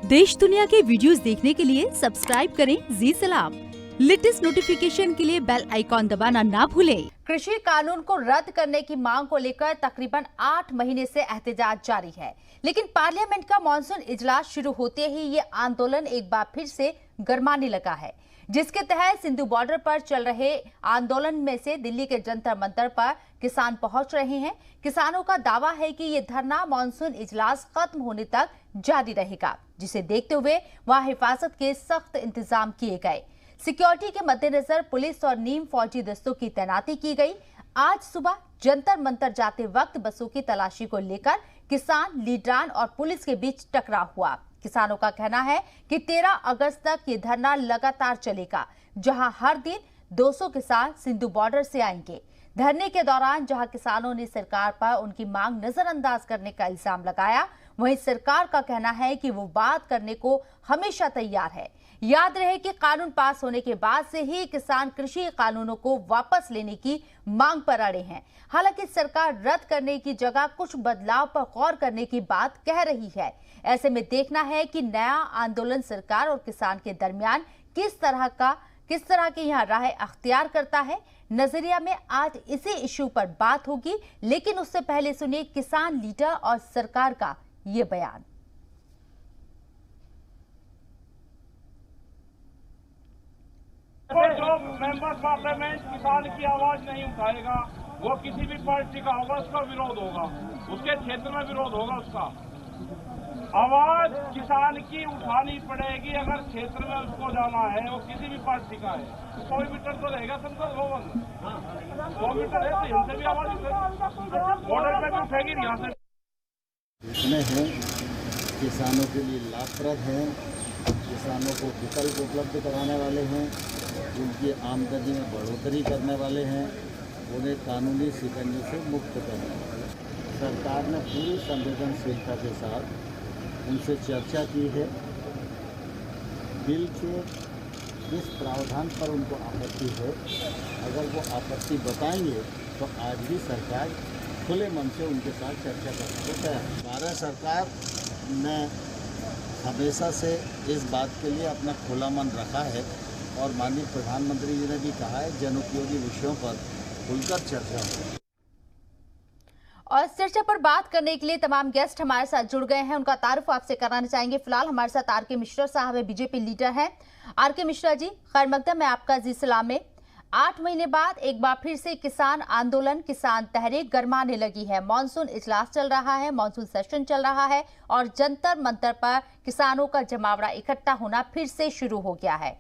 देश दुनिया के वीडियोस देखने के लिए सब्सक्राइब करें जी सलाम। लेटेस्ट नोटिफिकेशन के लिए बेल आइकॉन दबाना ना भूलें। कृषि कानून को रद्द करने की मांग को लेकर तकरीबन 8 महीने से एहतजाज जारी है, लेकिन पार्लियामेंट का मॉनसून इजलास शुरू होते ही ये आंदोलन एक बार फिर से गरमाने लगा है, जिसके तहत सिंधु बॉर्डर पर चल रहे आंदोलन में से दिल्ली के जंतर मंतर पर किसान पहुंच रहे हैं। किसानों का दावा है कि ये धरना मॉनसून इजलास खत्म होने तक जारी रहेगा, जिसे देखते हुए वहां हिफाजत के सख्त इंतजाम किए गए। सिक्योरिटी के मद्देनजर पुलिस और नीम फौजी दस्तों की तैनाती की गई। आज सुबह जंतर मंतर जाते वक्त बसों की तलाशी को लेकर किसान, लीडरान और पुलिस के बीच टकराव हुआ। किसानों का कहना है कि 13 अगस्त तक ये धरना लगातार चलेगा, जहां हर दिन 200 किसान सिंधु बॉर्डर से आएंगे। धरने के दौरान जहां किसानों ने सरकार पर उनकी मांग नजरअंदाज करने का इल्जाम लगाया, वहीं सरकार का कहना है कि वो बात करने को हमेशा तैयार है। याद रहे कि कानून पास होने के बाद से ही किसान कृषि कानूनों को वापस लेने की मांग पर अड़े हैं। हालांकि सरकार रद्द करने की जगह कुछ बदलाव पर गौर करने की बात कह रही है। ऐसे में देखना है कि नया आंदोलन सरकार और किसान के दरमियान किस तरह की यहाँ राह अख्तियार करता है। नजरिया में आज इसी इश्यू पर बात होगी, लेकिन उससे पहले सुनिए किसान लीडर और सरकार का ये बयान। जो मेंबर पार्लियामेंट किसान की आवाज नहीं उठाएगा, वो किसी भी पार्टी का होगा, उसका विरोध होगा, उसके क्षेत्र में विरोध होगा। उसका आवाज किसान की उठानी पड़ेगी। अगर क्षेत्र में उसको जाना है, वो किसी भी पार्टी का है, 100 मीटर तो रहेगा संसद भवन, 100 मीटर है तो यहाँ से भी आवाज उठेगी, बॉर्डर पे भी उठेगी यहाँ से। इतने हैं किसानों के लिए लाभप्रद हैं, किसानों को विकल्प उपलब्ध कराने वाले हैं, उनकी आमदनी में बढ़ोतरी करने वाले हैं, उन्हें कानूनी शिकंजे से मुक्त करने वाले। सरकार ने पूरी संवेदनशीलता के साथ उनसे चर्चा की है। बिल के जिस प्रावधान पर उनको आपत्ति है, अगर वो आपत्ति बताएंगे तो आज भी सरकार खुले मन से उनके साथ चर्चा करने को तैयार है। भारत सरकार ने हमेशा से इस बात के लिए अपना खुला मन रखा है और माननीय प्रधानमंत्री जी ने भी कहा है जनोपयोगी विषयों पर खुलकर चर्चा हो। और इस चर्चा पर बात करने के लिए तमाम गेस्ट हमारे साथ जुड़ गए हैं, उनका तारुफ आपसे कराना चाहेंगे। फिलहाल हमारे साथ आर.के. मिश्रा साहब है, बीजेपी लीडर हैं। आर.के. मिश्रा जी, खैर मकदम है आपका जी सलाम में। 8 महीने बाद एक बार फिर से किसान आंदोलन, किसान तहरीक गरमाने लगी है। मॉनसून इजलास चल रहा है, मॉनसून सेशन चल रहा है और जंतर मंतर पर किसानों का जमावड़ा इकट्ठा होना फिर से शुरू हो गया है।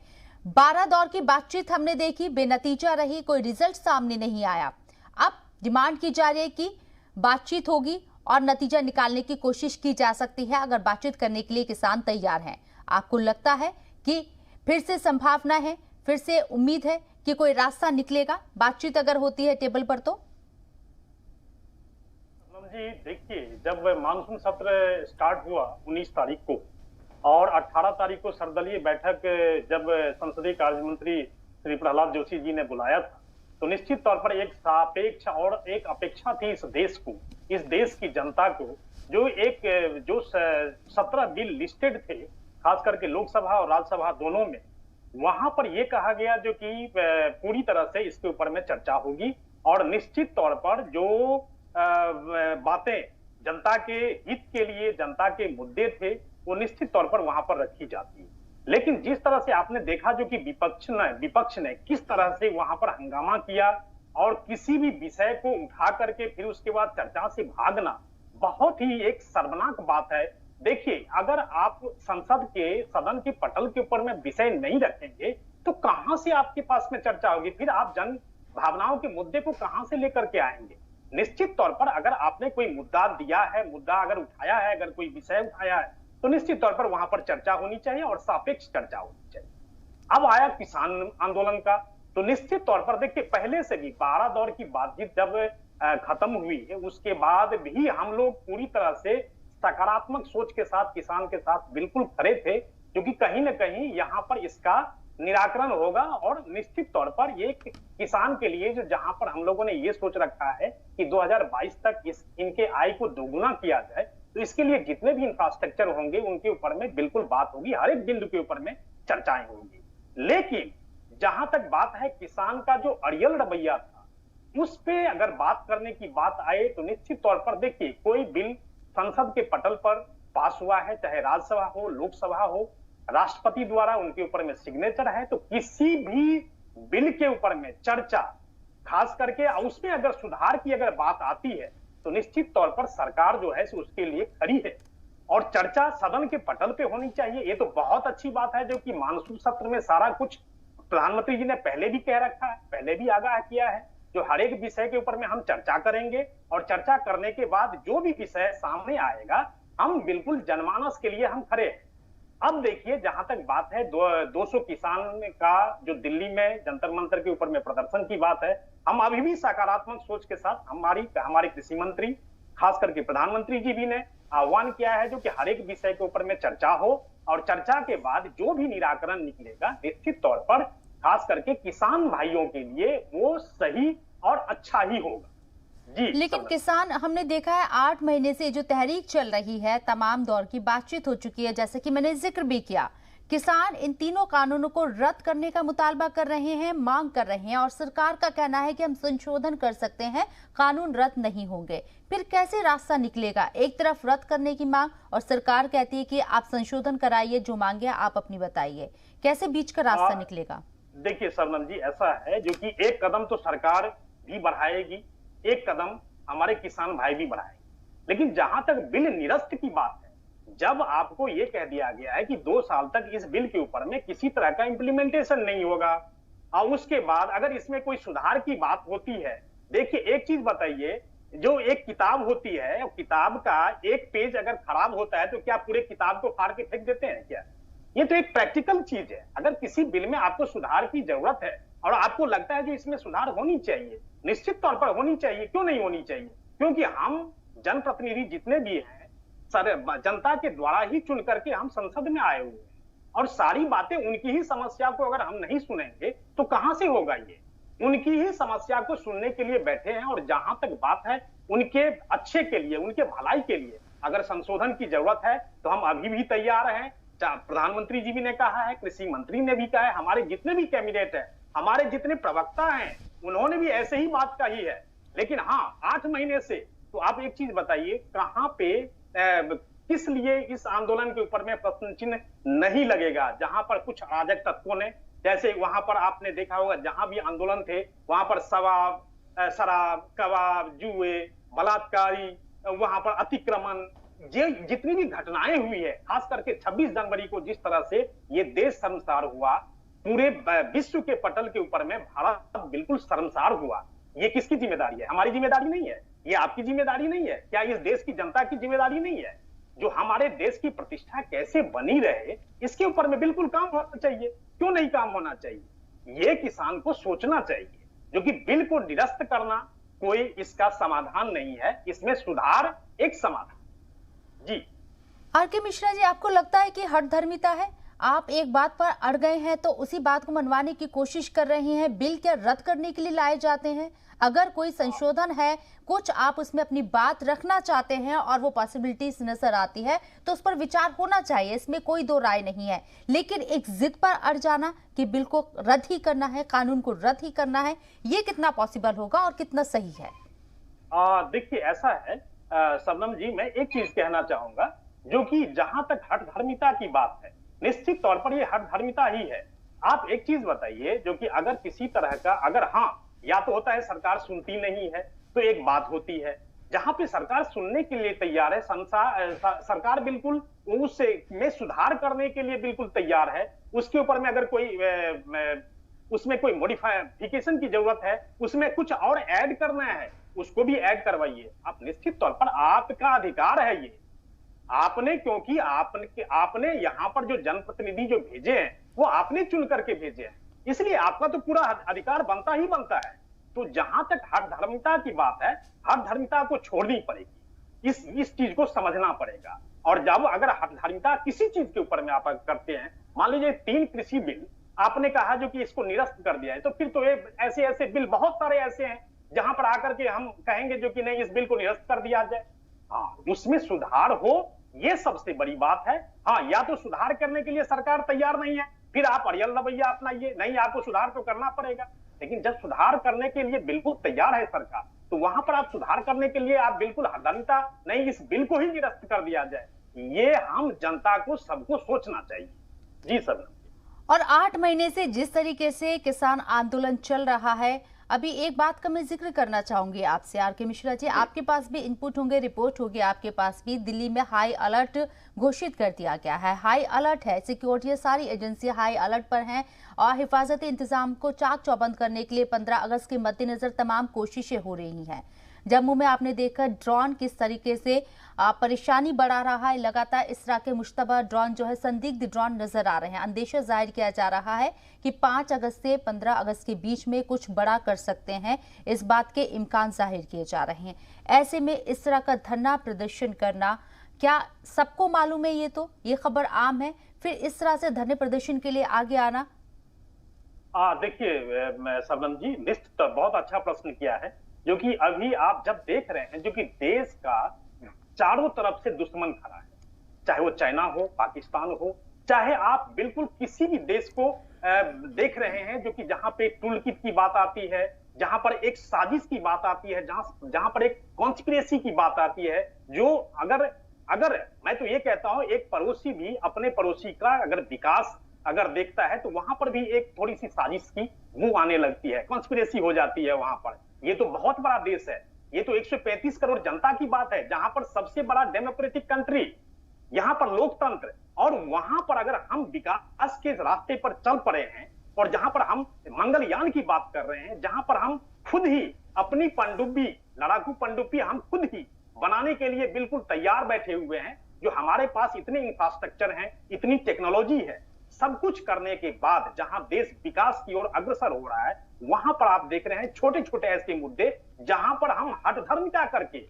12 दौर की बातचीत हमने देखी, बेनतीजा रही, कोई रिजल्ट सामने नहीं आया। अब डिमांड की जा रही है कि बातचीत होगी और नतीजा निकालने की कोशिश की जा सकती है, अगर बातचीत करने के लिए किसान तैयार हैं। आपको लगता है कि फिर से संभावना है, फिर से उम्मीद है कि कोई रास्ता निकलेगा बातचीत अगर होती है टेबल पर? तो जी देखिए, जब मानसून सत्र स्टार्ट हुआ 19 तारीख को और 18 तारीख को सर्वदलीय बैठक जब संसदीय कार्य मंत्री श्री प्रहलाद जोशी जी ने बुलाया था, तो निश्चित तौर पर एक सापेक्ष और एक अपेक्षा थी इस देश को, इस देश की जनता को, जो 17 बिल लिस्टेड थे, खास करके लोकसभा और राज्यसभा दोनों में, वहां पर यह कहा गया जो कि पूरी तरह से इसके ऊपर में चर्चा होगी और निश्चित तौर पर जो बातें जनता के हित के लिए, जनता के मुद्दे थे, वो निश्चित तौर पर वहां पर रखी जाती है। लेकिन जिस तरह से आपने देखा जो कि विपक्ष ने किस तरह से वहां पर हंगामा किया और किसी भी विषय को उठा करके फिर उसके बाद चर्चा से भागना, बहुत ही एक शर्मनाक बात है। देखिए, अगर आप संसद के सदन के पटल के ऊपर में विषय नहीं रखेंगे तो कहां से आपके पास में चर्चा होगी? फिर आप जन भावनाओं के मुद्दे को कहां से लेकर के आएंगे? निश्चित तौर पर अगर आपने कोई मुद्दा दिया है, मुद्दा अगर उठाया है, अगर कोई विषय उठाया है, तो निश्चित तौर पर वहां पर चर्चा होनी चाहिए और सापेक्ष चर्चा होनी चाहिए। अब आया किसान आंदोलन का, तो निश्चित तौर पर देखिए, पहले से भी 12 दौर की बातचीत जब खत्म हुई है, उसके बाद भी हम लोग पूरी तरह से सकारात्मक सोच के साथ किसान के साथ बिल्कुल खड़े थे, क्योंकि कहीं ना कहीं यहाँ पर इसका निराकरण होगा और निश्चित तौर पर ये किसान के लिए जो जहां पर हम लोगों ने ये सोच रखा है कि 2022 तक इनके आय को दोगुना किया जाए, तो इसके लिए जितने भी इंफ्रास्ट्रक्चर होंगे उनके ऊपर में बिल्कुल बात होगी, हर एक बिंदु के ऊपर में चर्चाएं होंगी। लेकिन जहां तक बात है किसान का जो अड़ियल रवैया था, उस पे अगर बात करने की बात आए तो निश्चित तौर पर देखिए, कोई बिल संसद के पटल पर पास हुआ है, चाहे राज्यसभा हो, लोकसभा हो, राष्ट्रपति द्वारा उनके ऊपर में सिग्नेचर है, तो किसी भी बिल के ऊपर में चर्चा, खास करके उसमें अगर सुधार की अगर बात आती है तो निश्चित तौर पर सरकार जो है उसके लिए खड़ी है और चर्चा सदन के पटल पे होनी चाहिए। ये तो बहुत अच्छी बात है जो कि मानसून सत्र में सारा कुछ प्रधानमंत्री जी ने पहले भी कह रखा है, पहले भी आगाह किया है, जो हर एक विषय के ऊपर में हम चर्चा करेंगे और चर्चा करने के बाद जो भी विषय सामने आएगा हम बिल्कुल जनमानस के लिए हम खड़े हैं। अब देखिए, जहां तक बात है 200 किसान का जो दिल्ली में जंतर मंतर के ऊपर में प्रदर्शन की बात है, हम अभी भी सकारात्मक सोच के साथ हमारे कृषि मंत्री, खास करके प्रधानमंत्री जी भी ने आह्वान किया है जो कि हर एक विषय के ऊपर में चर्चा हो और चर्चा के बाद जो भी निराकरण निकलेगा निश्चित तौर पर खास करके किसान भाइयों के लिए वो सही और अच्छा ही होगा। जी, लेकिन किसान, हमने देखा है 8 महीने से जो तहरीक चल रही है, तमाम दौर की बातचीत हो चुकी है, जैसे कि मैंने जिक्र भी किया, किसान इन तीनों कानूनों को रद्द करने का मुतालबा कर रहे हैं, मांग कर रहे हैं और सरकार का कहना है कि हम संशोधन कर सकते हैं, कानून रद्द नहीं होंगे। फिर कैसे रास्ता निकलेगा? एक तरफ रद्द करने की मांग और सरकार कहती है कि आप संशोधन कराइए, जो मांगे आप अपनी बताइए, कैसे बीच का रास्ता निकलेगा? देखिए शबनम जी, ऐसा है जो कि एक कदम तो सरकार भी बढ़ाएगी, एक कदम हमारे किसान भाई भी बढ़ाएंगे, लेकिन जहां तक बिल निरस्त की बात है, जब आपको यह कह दिया गया है कि 2 साल तक इस बिल के ऊपर में किसी तरह का इंप्लीमेंटेशन नहीं होगा और उसके बाद अगर इसमें कोई सुधार की बात होती है, देखिए एक चीज बताइए, जो एक किताब होती है और किताब का एक पेज अगर खराब होता है तो क्या पूरे किताब को फाड़ के फेंक देते हैं क्या? ये तो एक प्रैक्टिकल चीज है। अगर किसी बिल में आपको सुधार की जरूरत है और आपको लगता है जो इसमें सुधार होनी चाहिए, निश्चित तौर पर होनी चाहिए, क्यों नहीं होनी चाहिए? क्योंकि हम जनप्रतिनिधि जितने भी हैं जनता के द्वारा ही चुन करके हम संसद में आए हुए हैं और सारी बातें उनकी ही समस्या को अगर हम नहीं सुनेंगे तो कहां से होगा? ये उनकी ही समस्या को सुनने के लिए बैठे हैं और जहां तक बात है उनके अच्छे के लिए, उनके भलाई के लिए अगर संशोधन की जरूरत है तो हम अभी भी तैयार हैं। प्रधानमंत्री जी भी ने कहा है, कृषि मंत्री ने भी कहा है, हमारे जितने भी कैबिनेट है, हमारे जितने प्रवक्ता हैं, उन्होंने भी ऐसे ही बात कही है। लेकिन हाँ, 8 महीने से तो आप एक चीज बताइए, कहां पे किस लिए इस आंदोलन के ऊपर में प्रश्न चिन्ह नहीं लगेगा? जहां पर कुछ अराजक तत्वों ने, जैसे वहां पर आपने देखा होगा जहां भी आंदोलन थे वहां पर शराब, कबाब, जुए, बलात्कारी, वहां पर अतिक्रमण, जितनी भी घटनाएं हुई है, खास करके 26 जनवरी को जिस तरह से ये देश शर्मसार हुआ, पूरे विश्व के पटल के ऊपर में भारत बिल्कुल शर्मसार हुआ। ये किसकी जिम्मेदारी है? हमारी जिम्मेदारी नहीं है? ये आपकी जिम्मेदारी नहीं है? क्या इस देश की जनता की जिम्मेदारी नहीं है? जो हमारे देश की प्रतिष्ठा कैसे बनी रहे, इसके ऊपर में बिल्कुल काम होना चाहिए। क्यों नहीं काम होना चाहिए? ये किसान को सोचना चाहिए, जो कि बिल को निरस्त करना कोई इसका समाधान नहीं है, इसमें सुधार एक समाधान। जी आर.के. मिश्रा जी, आपको लगता है कि हठधर्मिता है? आप एक बात पर अड़ गए हैं तो उसी बात को मनवाने की कोशिश कर रहे हैं। बिल क्या रद्द करने के लिए लाए जाते हैं? अगर कोई संशोधन है, कुछ आप उसमें अपनी बात रखना चाहते हैं और वो पॉसिबिलिटीज नजर आती है तो उस पर विचार होना चाहिए, इसमें कोई दो राय नहीं है। लेकिन एक जिद पर अड़ जाना कि बिल को रद्द ही करना है, कानून को रद्द ही करना है, ये कितना पॉसिबल होगा और कितना सही है? देखिए ऐसा है शबनम जी, मैं एक चीज कहना चाहूंगा, जो कि जहां तक हठधर्मिता की बात है, निश्चित तौर पर ये हठधर्मिता ही है। आप एक चीज बताइए, जो कि अगर किसी तरह का, अगर हाँ, या तो होता है सरकार सुनती नहीं है तो एक बात होती है, जहां पे सरकार सुनने के लिए तैयार है, सरकार बिल्कुल उसमें सुधार करने के लिए बिल्कुल तैयार है, उसके ऊपर में अगर कोई उसमें कोई मॉडिफिकेशन की जरूरत है, उसमें कुछ और ऐड करना है, उसको भी ऐड करवाइए। आप निश्चित तौर पर आपका अधिकार है ये, आपने, क्योंकि आपने यहाँ पर जो जनप्रतिनिधि जो भेजे हैं वो आपने चुन करके भेजे हैं, इसलिए आपका तो पूरा अधिकार बनता ही बनता है। तो जहां तक हठधर्मिता की बात है, हठधर्मिता को छोड़नी पड़ेगी, इस चीज को समझना पड़ेगा। और जब अगर हठधर्मिता किसी चीज के ऊपर में आप करते हैं, मान लीजिए 3 कृषि बिल आपने कहा जो कि इसको निरस्त कर दिया है, तो फिर तो ऐसे ऐसे बिल बहुत सारे ऐसे हैं जहां पर आकर के हम कहेंगे जो कि नहीं, इस बिल को निरस्त कर दिया जाए। हाँ, उसमें सुधार हो, ये सबसे बड़ी बात है। हाँ, या तो सुधार करने के लिए सरकार तैयार नहीं है, फिर आप अड़ियल रवैया अपनाइए, नहीं आपको सुधार तो करना पड़ेगा। लेकिन जब सुधार करने के लिए बिल्कुल तैयार है सरकार, तो वहां पर आप सुधार करने के लिए आप बिल्कुल हरदलता नहीं, इस बिल को ही निरस्त कर दिया जाए। ये हम जनता को सबको सोचना चाहिए। जी सर। और 8 महीने से जिस तरीके से किसान आंदोलन चल रहा है, अभी एक बात का मैं जिक्र करना चाहूंगी आपसे आर के मिश्रा जी, आपके पास भी इनपुट होंगे, रिपोर्ट होगी आपके पास भी। दिल्ली में हाई अलर्ट घोषित कर दिया गया है, हाई अलर्ट है, सिक्योरिटी सारी एजेंसियां हाई अलर्ट पर हैं और हिफाजती इंतजाम को चाक चौबंद करने के लिए 15 अगस्त के मद्देनजर तमाम कोशिशें हो रही हैं। जम्मू में आपने देखा ड्रोन किस तरीके से परेशानी बढ़ा रहा है, लगातार इस तरह के मुश्तबा ड्रोन जो है संदिग्ध ड्रोन नजर आ रहे हैं। अंदेशा जाहिर किया जा रहा है कि 5 अगस्त से 15 अगस्त के बीच में कुछ बड़ा कर सकते हैं, इस बात के इम्कान जाहिर किए जा रहे हैं। ऐसे में इस तरह का धरना प्रदर्शन करना, क्या सबको मालूम है ये खबर आम है, फिर इस तरह से धरने प्रदर्शन के लिए आगे आना? देखिए शबनम जी, लिस्ट बहुत अच्छा प्रश्न किया है, जो कि अभी आप जब देख रहे हैं, जो कि देश का चारों तरफ से दुश्मन खड़ा है, चाहे वो चाइना हो, पाकिस्तान हो, चाहे आप बिल्कुल किसी भी देश को देख रहे हैं, जो कि जहां पे टूल किट की बात आती है, जहां पर एक साजिश की बात आती है, जहां पर एक कॉन्स्पिरेसी की बात आती है, जो अगर मैं तो ये कहता हूं, एक पड़ोसी भी अपने पड़ोसी का अगर विकास अगर देखता है, तो वहां पर भी एक थोड़ी सी साजिश की मुंह आने लगती है, कॉन्स्पिरेसी हो जाती है वहां पर। ये तो बहुत बड़ा देश है, ये तो 135 करोड़ जनता की बात है, जहां पर सबसे बड़ा डेमोक्रेटिक कंट्री, यहां पर लोकतंत्र, और वहां पर अगर हम विकास के रास्ते पर चल पड़े हैं और जहां पर हम मंगलयान की बात कर रहे हैं, जहां पर हम खुद ही अपनी पनडुब्बी, लड़ाकू पनडुब्बी हम खुद ही बनाने के लिए बिल्कुल तैयार बैठे हुए हैं, जो हमारे पास इतने इंफ्रास्ट्रक्चर हैं, इतनी टेक्नोलॉजी है, सब कुछ करने के बाद जहां देश विकास की ओर अग्रसर हो रहा है, वहां पर आप देख रहे हैं छोटे छोटे ऐसे मुद्दे जहां पर हम हठधर्मिता करके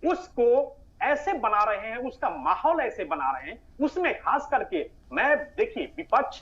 उसको ऐसे बना रहे हैं, उसका माहौल ऐसे बना रहे हैं, उसमें खास करके मैं देखिए, विपक्ष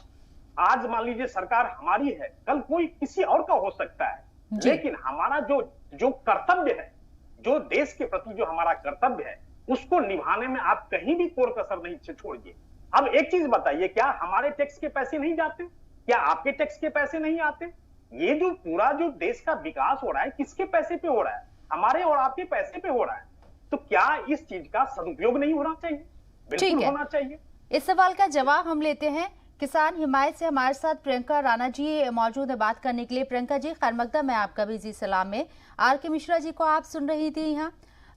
आज मान लीजिए सरकार हमारी है, कल कोई किसी और का हो सकता है, लेकिन हमारा जो कर्तव्य है, जो देश के प्रति जो हमारा कर्तव्य है, उसको निभाने में आप कहीं भी कोई कसर नहीं छोड़िए। अब एक चीज बताइए, क्या हमारे टैक्स के पैसे नहीं जाते? क्या आपके टैक्स के पैसे नहीं आते? ये जो पूरा जो देश का विकास हो रहा है, किसके पैसे पे हो रहा है? हमारे और आपके पैसे पे हो रहा है। तो क्या इस चीज का सदुपयोग नहीं होना चाहिए? बिल्कुल होना चाहिए। इस सवाल का जवाब हम लेते हैं किसान हिमायत से। हमारे साथ प्रियंका राणा जी मौजूद है बात करने के लिए। प्रियंका जी, खैर मकदम है आपका भी जी सलाम में। आर के मिश्रा जी को आप सुन रही थी। यहाँ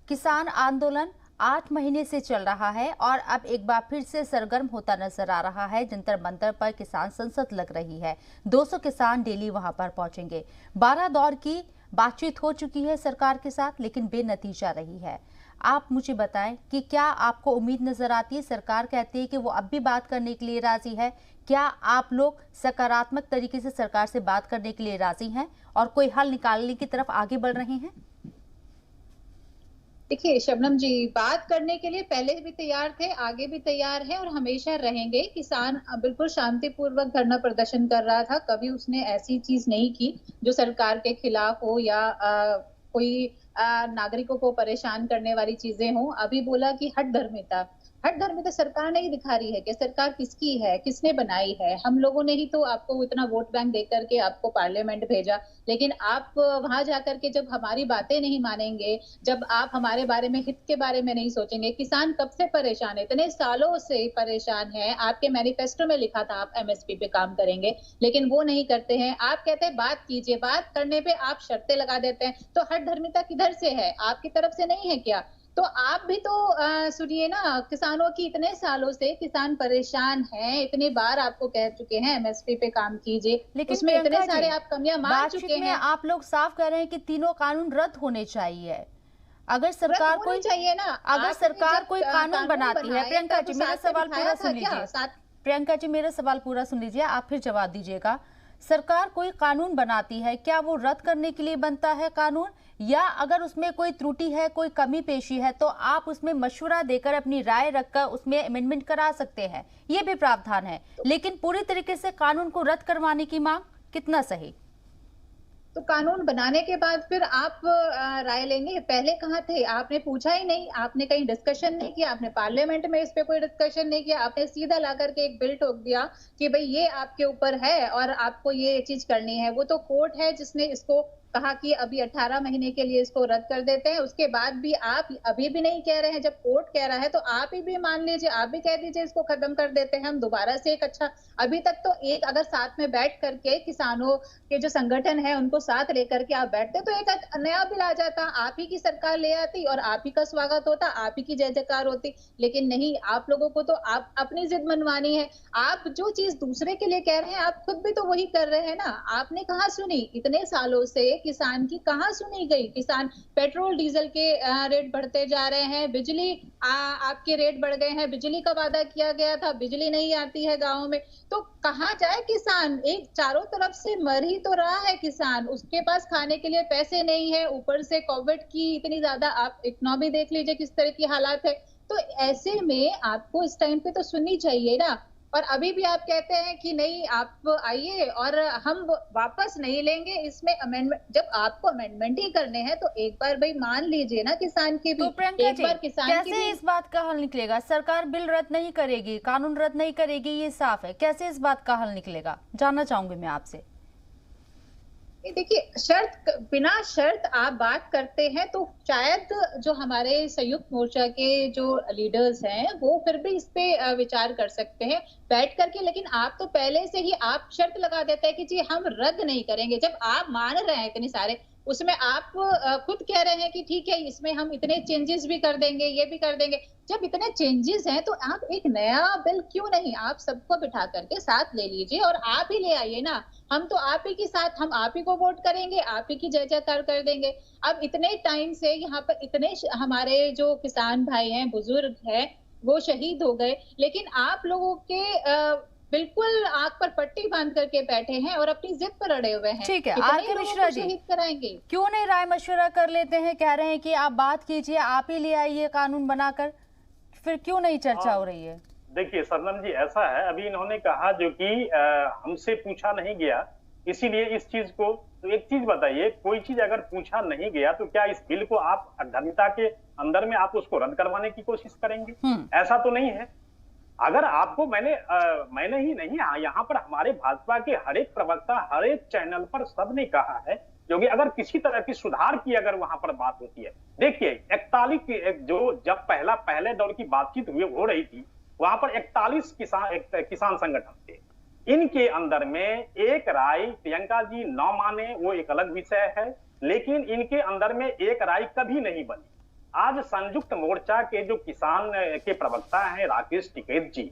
किसान आंदोलन 8 महीने से चल रहा है और अब एक बार फिर से सरगर्म होता नजर आ रहा है। जंतर मंतर पर किसान संसद लग रही है, 200 किसान डेली वहां पर पहुंचेंगे। 12 दौर की बातचीत हो चुकी है सरकार के साथ, लेकिन बेनतीजा रही है। आप मुझे बताएं कि क्या आपको उम्मीद नजर आती है? सरकार कहती है कि वो अब भी बात करने के लिए राजी है। क्या आप लोग सकारात्मक तरीके से सरकार से बात करने के लिए राजी हैं और कोई हल निकालने की तरफ आगे बढ़ रहे हैं? देखिए शबनम जी, बात करने के लिए पहले भी तैयार थे, आगे भी तैयार है और हमेशा रहेंगे। किसान बिल्कुल शांतिपूर्वक धरना प्रदर्शन कर रहा था, कभी उसने ऐसी चीज नहीं की जो सरकार के खिलाफ हो या कोई नागरिकों को परेशान करने वाली चीजें हो। अभी बोला कि हठ धर्मिता सरकार नहीं दिखा रही है कि सरकार किसकी है, किसने बनाई है। हम लोगों ने ही तो आपको इतना वोट बैंक दे करके आपको पार्लियामेंट भेजा, लेकिन आप वहां जाकर के जब हमारी बातें नहीं मानेंगे, जब आप हमारे बारे में, हित के बारे में नहीं सोचेंगे। किसान कब से परेशान है, इतने सालों से परेशान है। आपके मैनिफेस्टो में लिखा था आप एमएसपी पे काम करेंगे, लेकिन वो नहीं करते हैं। आप कहते हैं बात कीजिए, बात करने पे आप शर्तें लगा देते हैं। तो हठ धर्मिता किधर से है? आपकी तरफ से नहीं है क्या? तो आप भी तो सुनिए ना, किसानों की इतने सालों से किसान परेशान हैं, इतनी बार आपको कह चुके हैं एमएसपी पे काम कीजिए, लेकिन उसमें इतने सारे आप कमियां मान चुके हैं। आप लोग साफ कह रहे हैं कि तीनों कानून रद्द होने चाहिए। अगर सरकार कोई चाहिए ना, अगर सरकार कोई कानून बनाती है, प्रियंका जी मेरा सवाल पूरा सुन लीजिए। प्रियंका जी मेरा सवाल पूरा सुन लीजिए, आप फिर जवाब दीजिएगा। सरकार कोई कानून बनाती है, क्या वो रद्द करने के लिए बनता है कानून, या अगर उसमें कोई त्रुटि है, कोई कमी पेशी है, तो आप उसमें मशवरा देकर अपनी राय रखकर उसमें अमेंडमेंट करा सकते हैं, ये भी प्रावधान है। लेकिन पूरी तरीके से कानून को रद्द करवाने की मांग कितना सही? तो कानून बनाने के बाद फिर आप राय लेंगे। पहले कहाँ थे? आपने पूछा ही नहीं, आपने कहीं डिस्कशन नहीं किया, आपने पार्लियामेंट में इस पे कोई डिस्कशन नहीं किया, आपने सीधा ला करके एक बिल ठोक दिया कि भाई ये आपके ऊपर है और आपको ये चीज करनी है। वो तो कोर्ट है जिसने इसको कहा कि अभी 18 महीने के लिए इसको रद्द कर देते हैं। उसके बाद भी आप अभी भी नहीं कह रहे हैं, जब कोर्ट कह रहा है तो आप ही भी मान लीजिए, आप भी कह दीजिए इसको खत्म कर देते हैं हम दोबारा से एक अच्छा। अभी तक तो एक अगर साथ में बैठ करके किसानों के जो संगठन है उनको साथ लेकर के आप बैठते तो एक नया बिल आ जाता, आप ही की सरकार ले आती और आप ही का स्वागत होता, आप ही की जय जयकार होती। लेकिन नहीं, आप लोगों को तो आप अपनी जिद मनवानी है। आप जो चीज दूसरे के लिए कह रहे हैं आप खुद भी तो वही कर रहे हैं ना। आपने कहाँ सुनी? इतने सालों से किसान की कहाँ सुनी गई? किसान पेट्रोल डीजल के रेट बढ़ते जा रहे हैं, बिजली आपके रेट बढ़ गए हैं, बिजली का वादा किया गया था, बिजली नहीं आती है गाँव में, तो कहाँ जाए किसान? एक चारों तरफ से मर ही तो रहा है किसान, उसके पास खाने के लिए पैसे नहीं है, ऊपर से कोविड की इतनी ज्यादा आप इकोनॉमी देख लीजिए किस तरह की हालात है। तो ऐसे में आपको इस टाइम पे तो सुननी चाहिए ना। और अभी भी आप कहते हैं कि नहीं आप आइए और हम वापस नहीं लेंगे इसमें अमेंडमेंट। जब आपको अमेंडमेंट ही करने हैं तो एक बार भाई मान लीजिए ना किसान की भी। तो प्रियंका एक जी, बार किसान की कैसे भी इस बात का हल निकलेगा? सरकार बिल रद्द नहीं करेगी, कानून रद्द नहीं करेगी, ये साफ है। कैसे इस बात का हल निकलेगा, जानना चाहूंगी मैं आपसे। देखिए, शर्त बिना शर्त आप बात करते हैं तो शायद जो हमारे संयुक्त मोर्चा के जो लीडर्स हैं वो फिर भी इस पे विचार कर सकते हैं बैठ करके। लेकिन आप तो पहले से ही आप शर्त लगा देते हैं कि जी हम रद्द नहीं करेंगे। जब आप मान रहे हैं इतने सारे, उसमें आप खुद कह रहे हैं कि ठीक है इसमें हम इतने चेंजेस भी कर देंगे, ये भी कर देंगे। जब इतने चेंजेस हैं तो आप एक नया बिल क्यों नहीं आप सबको बिठा करके साथ ले लीजिए और आप ही ले आइए ना। हम तो आप ही के साथ, हम आप ही को वोट करेंगे, आप ही की जय जयकार कर देंगे। अब इतने टाइम से यहाँ पर इतने हमारे जो किसान भाई हैं, बुजुर्ग हैं, वो शहीद हो गए, लेकिन आप लोगों के बिल्कुल आंख पर पट्टी बांध करके बैठे हैं और अपनी जिद पर अड़े हुए हैं। ठीक है, कितने आर.के. लोगों मिश्रा को जी, शहीद कराएंगे? क्यों नहीं राय मशवरा कर लेते हैं? कह रहे हैं कि आप बात कीजिए, आप ही ले आइए कानून बनाकर, फिर क्यों नहीं चर्चा हो रही है? देखिए सरनम जी, ऐसा है, अभी इन्होंने कहा जो कि हमसे पूछा नहीं गया, इसीलिए इस चीज को। तो एक चीज बताइए, कोई चीज अगर पूछा नहीं गया तो क्या इस बिल को आप अधर्मिता के अंदर में आप उसको रद्द करवाने की कोशिश करेंगे? ऐसा तो नहीं है। अगर आपको मैंने ही नहीं, यहाँ पर हमारे भाजपा के हर एक प्रवक्ता, हर एक चैनल पर सबने कहा है जो कि अगर किसी तरह की सुधार की अगर वहां पर बात होती है, देखिए 41 की जो जब पहले दौर की बातचीत हो रही थी, वहां पर 41 किसान संगठन थे। इनके अंदर में एक राय प्रियंका जी न माने वो एक अलग विषय है, लेकिन इनके अंदर में एक राय कभी नहीं बनी। आज संयुक्त मोर्चा के जो किसान के प्रवक्ता हैं राकेश टिकैत जी,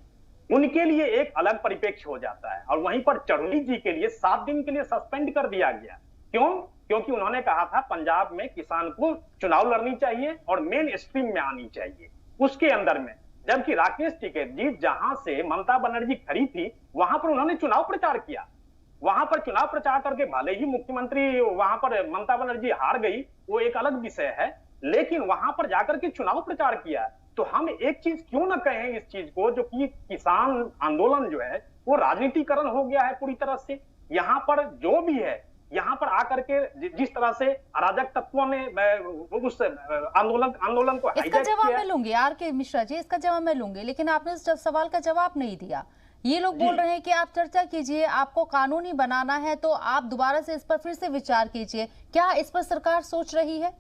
उनके लिए एक अलग परिप्रेक्ष्य हो जाता है और वहीं पर चौधरी जी के लिए 7 दिन के लिए सस्पेंड कर दिया गया। क्यों? क्योंकि उन्होंने कहा था पंजाब में किसान को चुनाव लड़नी चाहिए और मेन स्ट्रीम में आनी चाहिए उसके अंदर में। जबकि राकेश टिकैत जी जहां से ममता बनर्जी खड़ी थी वहां पर उन्होंने चुनाव प्रचार किया। वहां पर चुनाव प्रचार करके भले ही मुख्यमंत्री वहां पर ममता बनर्जी हार गई, वो एक अलग विषय है, लेकिन वहां पर जाकर के चुनाव प्रचार किया। तो हम एक चीज क्यों ना कहें इस चीज को, जो कि किसान आंदोलन जो है वो राजनीतिकरण हो गया है पूरी तरह से। यहाँ पर जो भी है, यहाँ पर आकर के जिस तरह से अराजक तत्वों ने उस आंदोलन को इसका जवाब मैं लूंगी आर.के. मिश्रा जी, इसका जवाब मैं लूंगी, लेकिन आपने उस सवाल का जवाब नहीं दिया। ये लोग बोल रहे हैं कि आप चर्चा कीजिए, आपको कानूनी बनाना है तो आप दोबारा से इस पर फिर से विचार कीजिए। क्या इस पर सरकार सोच रही है?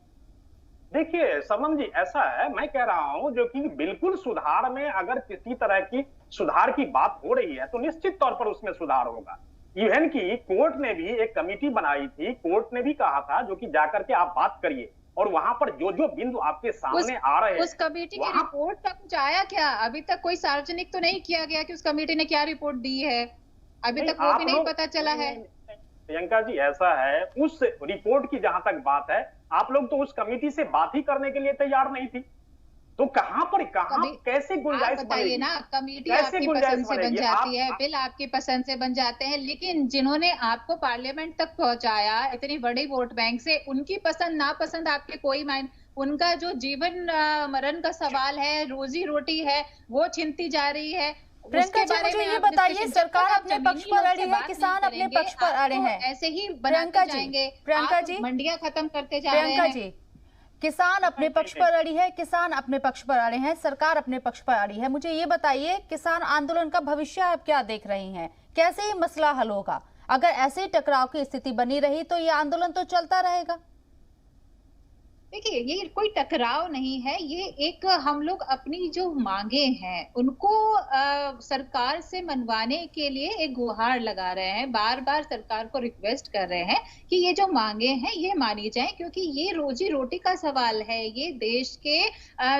देखिए समन जी, ऐसा है, मैं कह रहा हूं जो कि बिल्कुल सुधार में अगर किसी तरह की सुधार की बात हो रही है तो निश्चित तौर पर उसमें सुधार होगा। इवन की कोर्ट ने भी एक कमेटी बनाई थी, कोर्ट ने भी कहा था जो कि जाकर के आप बात करिए और वहां पर जो जो बिंदु आपके सामने आ रहे हैं उस कमेटी की रिपोर्ट का कुछ आया क्या? अभी तक कोई सार्वजनिक तो नहीं किया गया कि उस कमेटी ने क्या रिपोर्ट दी है, अभी तक वो भी नहीं पता चला है। प्रियंका जी, ऐसा है, उस रिपोर्ट की जहां तक बात है, आप लोग तो उस कमेटी से बात ही करने के लिए तैयार नहीं थी, तो कहां कैसे गुंजाइश बताइए ना। कमेटी आपकी पसंद से बन जाती है, बिल आपकी पसंद से बन जाते हैं, लेकिन जिन्होंने आपको पार्लियामेंट तक पहुंचाया इतनी बड़ी वोट बैंक से, उनकी पसंद नापसंद आपके कोई उनका जो जीवन मरण का सवाल है, रोजी रोटी है, वो छिनती जा रही है। प्रियंका जी, मुझे ये बताइए, सरकार अपने पक्ष पर अड़ी है, किसान अपने पक्ष पर अड़े हैं, ऐसे ही प्रियंका बनाते जाएंगे, प्रियंका जी, मंडियां खत्म करते जा रहे प्रियंका हैं। जी, किसान अपने पक्ष पर अड़ी है, किसान अपने पक्ष पर अड़े हैं, सरकार अपने पक्ष पर अड़ी है। मुझे ये बताइए, किसान आंदोलन का भविष्य आप क्या देख रही हैं? कैसे ये मसला हल होगा? अगर ऐसे ही टकराव की स्थिति बनी रही तो ये आंदोलन तो चलता रहेगा। देखिए, ये कोई टकराव नहीं है, ये एक हम लोग अपनी जो मांगे हैं उनको सरकार से मनवाने के लिए एक गुहार लगा रहे हैं, बार बार सरकार को रिक्वेस्ट कर रहे हैं कि ये जो मांगे हैं ये मानी जाए, क्योंकि ये रोजी रोटी का सवाल है, ये देश के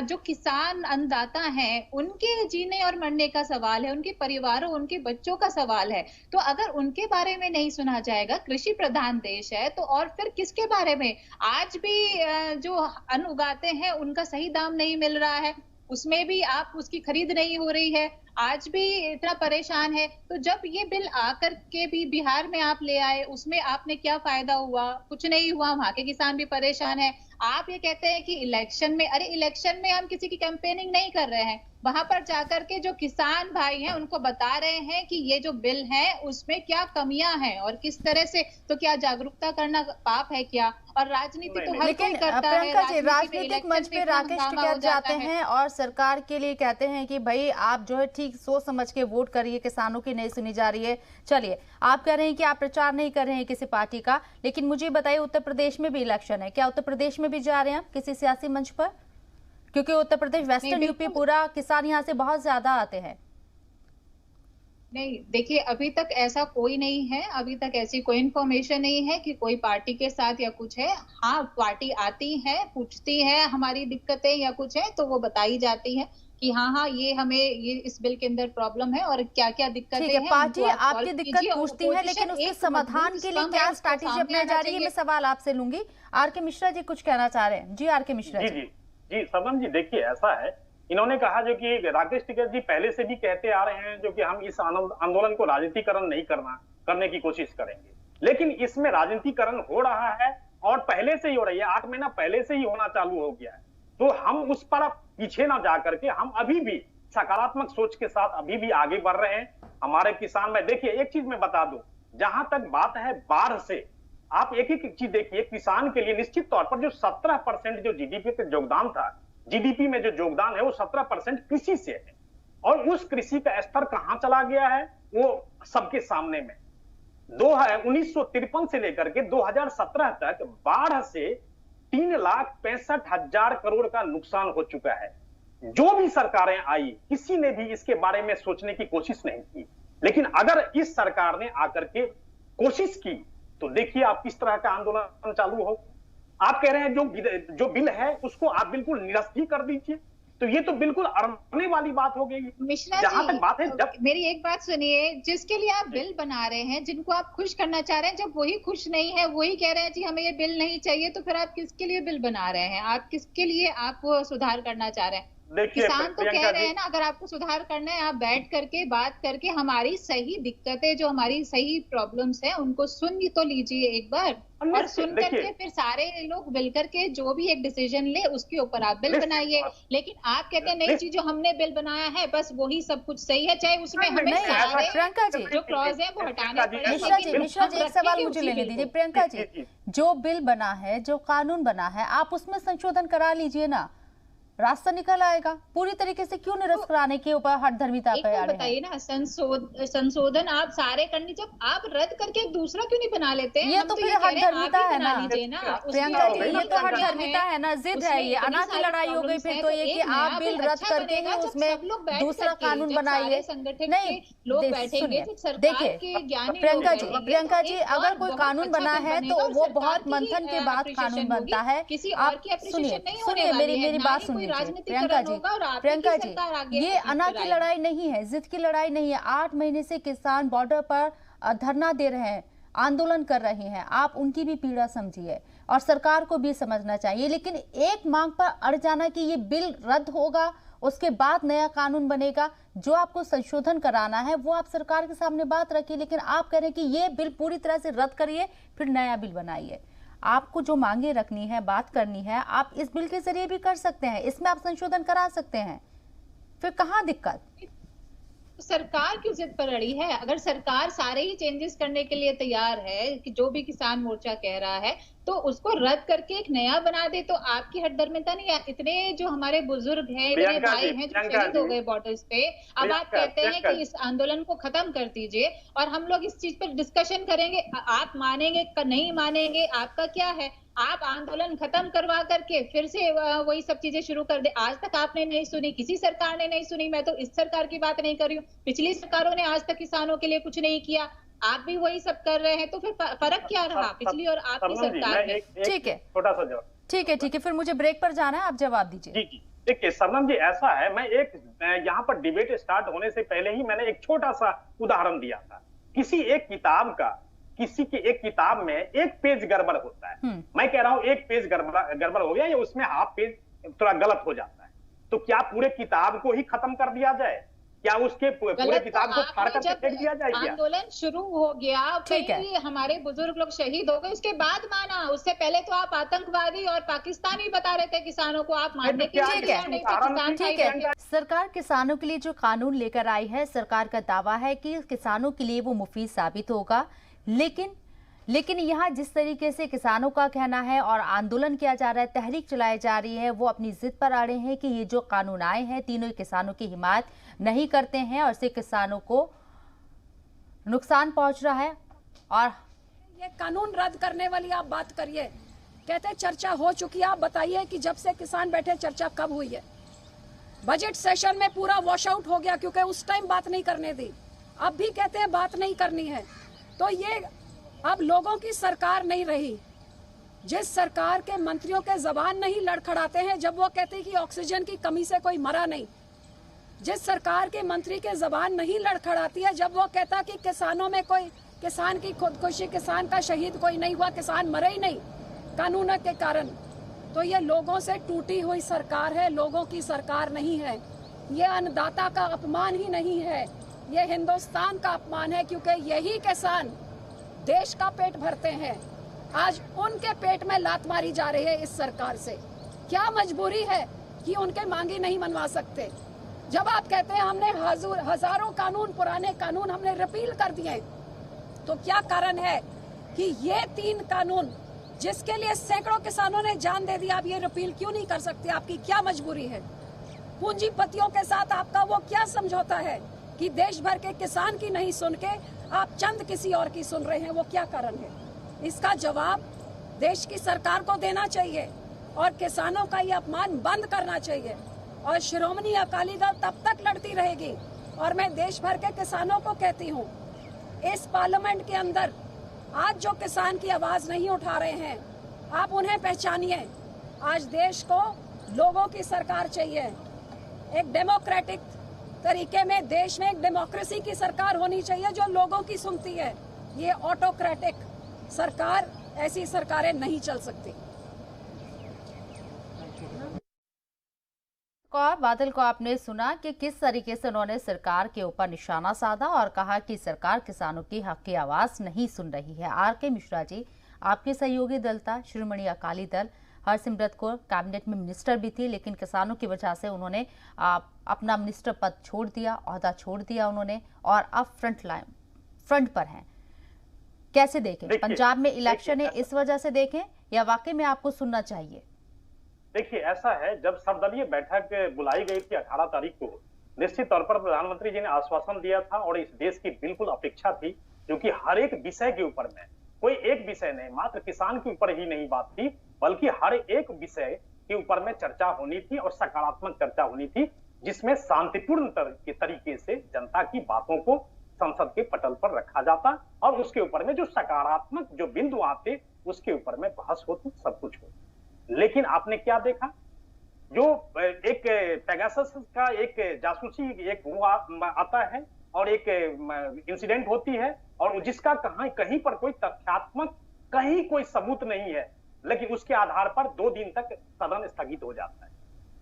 जो किसान अन्नदाता हैं उनके जीने और मरने का सवाल है, उनके परिवारों, उनके बच्चों का सवाल है। तो अगर उनके बारे में नहीं सुना जाएगा, कृषि प्रधान देश है, तो और फिर किसके बारे में? आज भी जो अन्न उगाते हैं उनका सही दाम नहीं मिल रहा है, उसमें भी आप उसकी खरीद नहीं हो रही है, आज भी इतना परेशान है। तो जब ये बिल आकर के भी बिहार में आप ले आए, उसमें आपने क्या फायदा हुआ? कुछ नहीं हुआ, वहां के किसान भी परेशान है। आप ये कहते हैं कि इलेक्शन में, अरे इलेक्शन में हम किसी की कैंपेनिंग नहीं कर रहे हैं, वहां पर जाकर के जो किसान भाई हैं उनको बता रहे हैं कि ये जो बिल है उसमें क्या कमियां हैं और किस तरह से, तो क्या जागरूकता करना पाप है क्या? और राजनीति तो हर कोई करता है। प्रियंका जी, राजनीतिक मंच पे राकेश टिकैत जाते हैं और सरकार के लिए कहते हैं कि भाई आप जो है ठीक सोच समझ के वोट करिए, किसानों की नहीं सुनी जा रही है। चलिए, आप कह रहे हैं कि आप प्रचार नहीं कर रहे हैं किसी पार्टी का, लेकिन मुझे बताइए, उत्तर प्रदेश में भी इलेक्शन है, क्या उत्तर प्रदेश में भी जा रहे हैं आप किसी सियासी मंच पर? क्योंकि उत्तर प्रदेश, वेस्टर्न यूपी, पूरा किसान यहाँ से बहुत ज्यादा आते हैं। नहीं, देखिए, अभी तक ऐसा कोई नहीं है, अभी तक ऐसी कोई इन्फॉर्मेशन नहीं है कि कोई पार्टी के साथ या कुछ है। हाँ, पार्टी आती है, पूछती है हमारी दिक्कतें या कुछ है तो वो बताई जाती है कि हाँ ये हमें ये इस बिल के अंदर प्रॉब्लम है और क्या क्या दिक्कतें हैं। पार्टी आपकी दिक्कत पूछती है, लेकिन उसके समाधान के लिए क्या स्ट्रैटेजी अपनाई जा रही है? मैं सवाल आपसे लूंगी। आर के मिश्रा जी कुछ कहना चाह रहे हैं। जी आर के मिश्रा जी सबन जी, देखिए ऐसा है, इन्होंने कहा जो कि राकेश टिकैत जी पहले से भी कहते आ रहे हैं जो कि हम इस आंदोलन को राजनीतिकरण नहीं करने की कोशिश करेंगे, लेकिन इसमें राजनीतिकरण हो रहा है और पहले से ही हो रही है, 8 महीना पहले से ही होना चालू हो गया है। तो हम उस पर पीछे ना जा करके हम अभी भी सकारात्मक सोच के साथ अभी भी आगे बढ़ रहे हैं। हमारे किसान में देखिए, एक चीज मैं बता दूं, जहां तक बात है बाढ़ से, आप एक एक चीज देखिए, किसान के लिए निश्चित तौर पर जो 17% जो जीडीपी का योगदान था, जीडीपी में जो योगदान है वो 17% कृषि से है, और उस कृषि का स्तर कहां चला गया है वो सबके सामने में। 1953 से लेकर के 2017 तक बाढ़ से 3,65,000 करोड़ का नुकसान हो चुका है। जो भी सरकारें आई, किसी ने भी इसके बारे में सोचने की कोशिश नहीं की, लेकिन अगर इस सरकार ने आकर के कोशिश की तो देखिए आप किस तरह का आंदोलन चालू हो। आप कह रहे हैं जो बिल है उसको आप बिल्कुल निरस्त ही कर दीजिए, तो ये तो बिल्कुल अड़ने वाली बात हो गई। मिश्रा जहां जी, तक बात है, जब मेरी एक बात सुनिए, जिसके लिए आप बिल बना रहे हैं, जिनको आप खुश करना चाह रहे हैं, जब वही खुश नहीं है, वही कह रहे हैं जी हमें ये बिल नहीं चाहिए, तो फिर आप किसके लिए बिल बना रहे हैं? आप किसके लिए आप सुधार करना चाह रहे हैं? किसान तो कह रहे हैं ना, अगर आपको सुधार करना है, आप बैठ करके बात करके हमारी सही दिक्कतें, जो हमारी सही प्रॉब्लम्स हैं, उनको सुन तो लीजिए एक बार, और सुन करके फिर सारे लोग मिल करके जो भी एक डिसीजन ले उसके ऊपर आप बिल बनाइए। लेकिन आप कहते हैं नहीं जी, जो हमने बिल बनाया है बस वही सब कुछ सही है, चाहे उसमें हमें सारे प्रियंका जी जो क्लॉज है वो हटाने पड़े। मिश्रा जी एक सवाल मुझे लेने दीजिए। प्रियंका जी, जो बिल बना है, जो कानून बना है, आप उसमें संशोधन करा लीजिए ना, रास्ता निकल आएगा। पूरी तरीके से क्यों निरस्त कराने के ऊपर हठधर्मिता पे आ रहे हैं? बताइए ना, संशोधन आप सारे करनी, जब आप रद्द करके एक दूसरा क्यों नहीं बना लेते हैं? ये तो फिर हठधर्मिता है ना प्रियंका जी, ये तो हठधर्मिता है ना, जिद है, ये अना की लड़ाई हो गई फिर तो, ये कि आप बिल रद्द करके ही उसमें दूसरा कानून बनाइए। नहीं, सुनिए, देखिए प्रियंका जी, अगर कोई कानून बना है तो वो बहुत मंथन के बाद कानून बनता है। आप सुनिए मेरी बात सुनिए प्रियंका जी, ये अना की लड़ाई नहीं है, जिद की लड़ाई नहीं है। 8 महीने से किसान बॉर्डर पर धरना दे रहे हैं, आंदोलन कर रहे हैं, आप उनकी भी पीड़ा समझिए और सरकार को भी समझना चाहिए। लेकिन एक मांग पर अड़ जाना कि ये बिल रद्द होगा, उसके बाद नया कानून बनेगा, जो आपको संशोधन कराना है वो आप सरकार के सामने बात रखिए, लेकिन आप कह रहे हैं कि ये बिल पूरी तरह से रद्द करिए फिर नया बिल बनाइए। आपको जो मांगे रखनी है, बात करनी है, आप इस बिल के जरिए भी कर सकते हैं, इसमें आप संशोधन करा सकते हैं, फिर कहाँ दिक्कत? सरकार क्यों जिद पर अड़ी है? अगर सरकार सारे ही चेंजेस करने के लिए तैयार है कि जो भी किसान मोर्चा कह रहा है, तो उसको रद्द करके एक नया बना दे तो आपकी हठधर्मिता नहीं है। इतने जो हमारे बुजुर्ग हैं, इतने भाई हैं जो शहीद हो गए बॉर्डर्स पे, अब आप कहते हैं कि इस आंदोलन को खत्म कर दीजिए और हम लोग इस चीज पर डिस्कशन करेंगे। आप मानेंगे नहीं मानेंगे, आपका क्या है? आप आंदोलन खत्म करवा करके फिर से वही सब चीजें शुरू कर दे। आज तक आपने नहीं सुनी, किसी सरकार ने नहीं सुनी। मैं तो इस सरकार की बात नहीं कर रही हूँ, पिछली सरकारों ने आज तक किसानों के लिए कुछ नहीं किया, आप भी वही सब कर रहे हैं। तो फिर फर्क क्या रहा पिछली और आपकी सरकार में? ठीक है, छोटा सा जवाब। ठीक है, फिर मुझे ब्रेक पर जाना है, आप जवाब दीजिए। जी जी, देखिए सरनम जी, ऐसा है, मैं यहाँ पर डिबेट स्टार्ट होने से पहले ही मैंने एक छोटा सा उदाहरण दिया था। किसी एक किताब में एक पेज गड़बड़ होता है, मैं कह रहा हूं एक पेज गड़बड़ हो गया या उसमें हाफ पेज थोड़ा गलत हो जाता है, तो क्या पूरे किताब को ही खत्म कर दिया जाए? क्या उसके पूरे किताब को फाड़ कर फेंक दिया जाए? आंदोलन शुरू हो गया, ठीक है, फिर हमारे बुजुर्ग लोग शहीद हो गए, उसके बाद माना। उससे पहले तो आप आतंकवादी और पाकिस्तानी बता रहे थे किसानों को, आप मानने के लिए ठीक है। सरकार किसानों के लिए जो कानून लेकर आई है, सरकार का दावा है कि किसानों के लिए वो मुफीद साबित होगा, लेकिन यहाँ जिस तरीके से किसानों का कहना है और आंदोलन किया जा रहा है, तहरीक चलाई जा रही है, वो अपनी जिद पर अड़े हैं कि ये जो कानून आए हैं तीनों किसानों की हिमायत नहीं करते हैं और इससे किसानों को नुकसान पहुंच रहा है। और ये कानून रद्द करने वाली आप बात करिए, कहते चर्चा हो चुकी है। आप बताइए कि जब से किसान बैठे चर्चा कब हुई है? बजट सेशन में पूरा वॉश आउट हो गया क्योंकि उस टाइम बात नहीं करने दी, अब भी कहते हैं बात नहीं करनी है। तो ये अब लोगों की सरकार नहीं रही। जिस सरकार के मंत्रियों के जबान नहीं लड़खड़ाते हैं जब वो कहते हैं कि ऑक्सीजन की कमी से कोई मरा नहीं, जिस सरकार के मंत्री के जबान नहीं लड़खड़ाती है जब वो कहता कि किसानों में कोई किसान की खुदकुशी, किसान का शहीद कोई नहीं हुआ, किसान मरे ही नहीं कानून के कारण, तो ये लोगों से टूटी हुई सरकार है, लोगों की सरकार नहीं है। ये अन्नदाता का अपमान ही नहीं है, ये हिंदुस्तान का अपमान है, क्योंकि यही किसान देश का पेट भरते हैं। आज उनके पेट में लात मारी जा रही है इस सरकार से। क्या मजबूरी है कि उनके मांगे नहीं मनवा सकते? जब आप कहते हैं हमने हजारों कानून, पुराने कानून हमने रिपील कर दिए, तो क्या कारण है कि ये 3 कानून जिसके लिए सैकड़ों किसानों ने जान दे दी, आप ये रिपील क्यों नहीं कर सकते? आपकी क्या मजबूरी है? पूंजीपतियों के साथ आपका वो क्या समझौता है कि देश भर के किसान की नहीं सुन के आप चंद किसी और की सुन रहे हैं? वो क्या कारण है? इसका जवाब देश की सरकार को देना चाहिए और किसानों का ये अपमान बंद करना चाहिए। और श्रोमणी अकाली दल तब तक लड़ती रहेगी। और मैं देश भर के किसानों को कहती हूँ, इस पार्लियामेंट के अंदर आज जो किसान की आवाज नहीं उठा रहे हैं, आप उन्हें पहचानिए। आज देश को लोगों की सरकार चाहिए। एक डेमोक्रेटिक तरीके में देश में एक डेमोक्रेसी की सरकार होनी चाहिए जो लोगों की सुनती है। ये ऑटोक्रेटिक सरकार, ऐसी सरकारें नहीं चल सकती। और बादल को आपने सुना कि किस तरीके से उन्होंने सरकार के ऊपर निशाना साधा और कहा कि सरकार किसानों की हक की आवाज नहीं सुन रही है। आर.के. मिश्रा जी, आपके सहयोगी दल था श्रोमणी अकाली दल, हरसिमरत कौर कैबिनेट में मिनिस्टर भी थी, लेकिन किसानों की वजह से उन्होंने अपना मिनिस्टर पद छोड़ दिया, ओहदा छोड़ दिया उन्होंने, और अब फ्रंट पर हैं। कैसे देखें? पंजाब में इलेक्शन है, इस वजह से देखें या वाकई में आपको सुनना चाहिए? देखिए, ऐसा है, जब सर्वदलीय बैठक बुलाई गई थी 18 तारीख को, निश्चित तौर पर प्रधानमंत्री जी ने आश्वासन दिया था और इस देश की बिल्कुल अपेक्षा थी, क्योंकि हर एक विषय के ऊपर में, कोई एक विषय नहीं, मात्र किसान के ऊपर ही नहीं बात थी, बल्कि हर एक विषय के ऊपर में चर्चा होनी थी और सकारात्मक चर्चा होनी थी, जिसमें शांतिपूर्ण तरीके से जनता की बातों को संसद के पटल पर रखा जाता और उसके ऊपर में जो सकारात्मक जो बिंदु आते उसके ऊपर में बहस होती, सब कुछ होती। लेकिन आपने क्या देखा? जो एक पेगासस का एक जासूसी एक वो आता है और एक इंसिडेंट होती है और जिसका कहीं पर कोई तथ्यात्मक कहीं कोई सबूत नहीं है, लेकिन उसके आधार पर 2 दिन तक सदन स्थगित हो जाता है।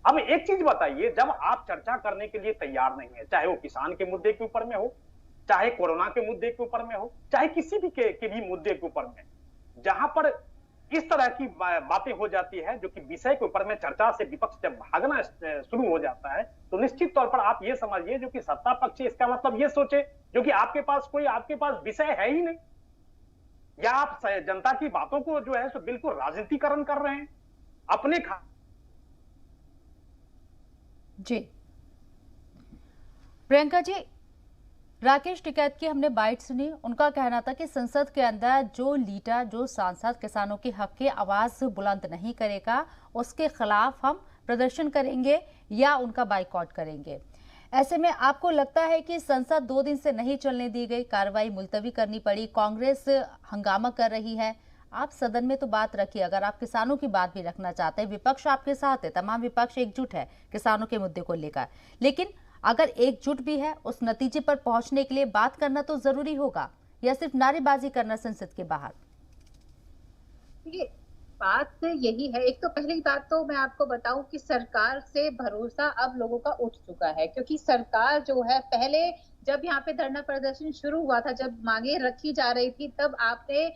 अब एक चीज बताइए, जब आप चर्चा करने के लिए तैयार नहीं है, चाहे वो किसान के मुद्दे के ऊपर में हो, चाहे कोरोना के मुद्दे के ऊपर में हो, चाहे किसी भी के भी मुद्दे के ऊपर में, जहां पर इस तरह की बातें हो जाती है, जो कि विषय के ऊपर में चर्चा से विपक्ष जब भागना शुरू हो जाता है, तो निश्चित तौर पर आप ये समझिए जो कि सत्ता पक्ष इसका मतलब ये सोचे जो कि आपके पास विषय है ही नहीं, या आप जनता की बातों को जो है सो बिल्कुल राजनीतिकरण कर रहे हैं अपने जी। प्रियंका जी, राकेश टिकैत की हमने बाइट सुनी। उनका कहना था कि संसद के अंदर जो लीडर, जो सांसद किसानों के हक की आवाज बुलंद नहीं करेगा, उसके खिलाफ हम प्रदर्शन करेंगे या उनका बाइकआउट करेंगे। ऐसे में आपको लगता है कि संसद 2 दिन से नहीं चलने दी गई, कार्रवाई मुलतवी करनी पड़ी, कांग्रेस हंगामा कर रही है। आप सदन में तो बात रखिए, अगर आप किसानों की बात भी रखना चाहते हैं, विपक्ष आपके साथ है, तमाम विपक्ष एकजुट है किसानों के मुद्दे को लेकर, लेकिन अगर एकजुट भी है, उस नतीजे पर पहुंचने के लिए बात करना तो जरूरी होगा, या सिर्फ नारेबाजी करना संसद के बाहर? ये बात यही है। एक तो पहली बात तो मैं आपको बताऊं कि सरकार से भरोसा अब लोगों का उठ चुका है, क्योंकि सरकार जो है, पहले जब यहाँ पे धरना प्रदर्शन शुरू हुआ था, जब मांगे रखी जा रही थी, तब आपने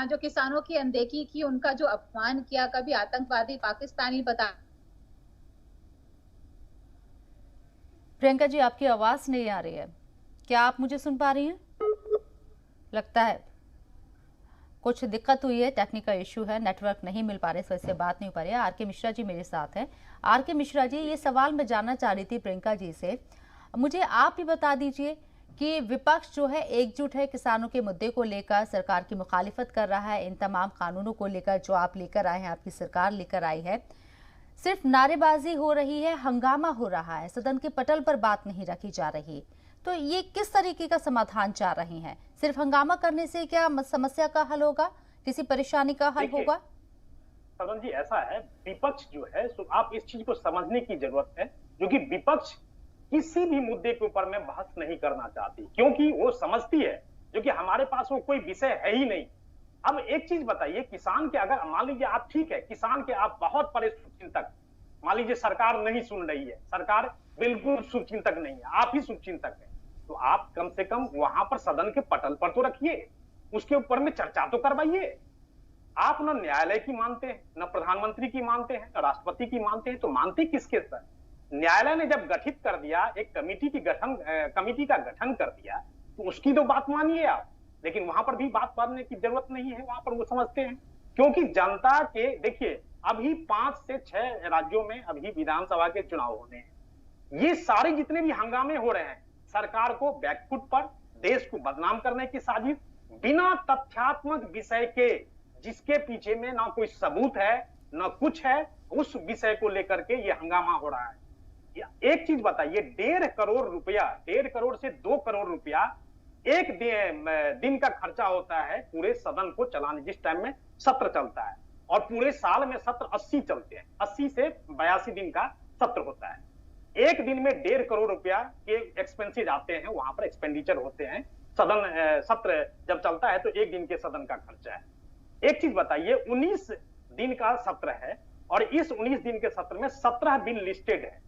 जो किसानों की अनदेखी की, उनका जो अपमान किया, कभी आतंकवादी पाकिस्तानी बता। प्रियंका जी, आपकी आवाज नहीं आ रही है, क्या आप मुझे सुन पा रही हैं? लगता है कुछ दिक्कत हुई है, टेक्निकल इश्यू है, नेटवर्क नहीं मिल पा रहे, तो इससे बात नहीं हो पा रही है। आर के मिश्रा जी मेरे साथ हैं। आर के मिश्रा जी, ये सवाल मैं जानना चाह रही थी प्रियंका जी से, मुझे आप ही बता दीजिए कि विपक्ष जो है एकजुट है किसानों के मुद्दे को लेकर, सरकार की मुखालिफत कर रहा है इन तमाम कानूनों को लेकर जो आप लेकर आए हैं, आपकी सरकार लेकर आई है, सिर्फ नारेबाजी हो रही है, हंगामा हो रहा है, सदन के पटल पर बात नहीं रखी जा रही, तो ये किस तरीके का समाधान चाह रही हैं? सिर्फ हंगामा करने से क्या समस्या का हल होगा, किसी परेशानी का हल होगा? सदन जी, ऐसा है, विपक्ष जो है सो आप इस चीज को समझने की जरूरत है, जो कि विपक्ष किसी भी मुद्दे के ऊपर में बहस नहीं करना चाहती, क्योंकि वो समझती है जो कि हमारे पास वो कोई विषय है ही नहीं। अब एक चीज बताइए, किसान के अगर मान लीजिए आप, ठीक है, किसान के आप बहुत बड़े शुभचिंतक, मान लीजिए सरकार नहीं सुन रही है, सरकार बिल्कुल शुभचिंतक नहीं है, आप ही शुभचिंतक है, तो आप कम से कम वहां पर सदन के पटल पर तो रखिए, उसके ऊपर में चर्चा तो करवाइए। आप न न्यायालय की मानते हैं, न प्रधानमंत्री की मानते हैं, न राष्ट्रपति की मानते हैं, तो मानते किसके सर? न्यायालय ने जब गठित कर दिया, एक कमेटी का गठन कर दिया, तो उसकी तो बात मानिए आप, लेकिन वहां पर भी बात मानने की जरूरत नहीं है, वहां पर वो समझते हैं, क्योंकि जनता के, देखिए अभी 5 से 6 राज्यों में अभी विधानसभा के चुनाव होने हैं, ये सारे जितने भी हंगामे हो रहे हैं, सरकार को बैकफुट पर, देश को बदनाम करने की साजिश, बिना तथ्यात्मक विषय के, जिसके पीछे में ना कोई सबूत है ना कुछ है, उस विषय को लेकर के ये हंगामा हो रहा है। एक चीज बताइए, 1.5 करोड़ रुपया, 1.5 करोड़ से 2 करोड़ रुपया एक दिन का खर्चा होता है पूरे सदन को चलाने, जिस टाइम में सत्र चलता है, और पूरे साल में सत्र 80 चलते हैं, 80 से 82 दिन का सत्र होता है। एक दिन में 1.5 करोड़ रुपया के एक्सपेंसेस आते हैं, वहां पर एक्सपेंडिचर होते हैं, सत्र जब चलता है तो एक दिन के सदन का खर्चा है। एक चीज बताइए, 19 दिन का सत्र है, और इस 19 दिन के सत्र में 17 बिल लिस्टेड है।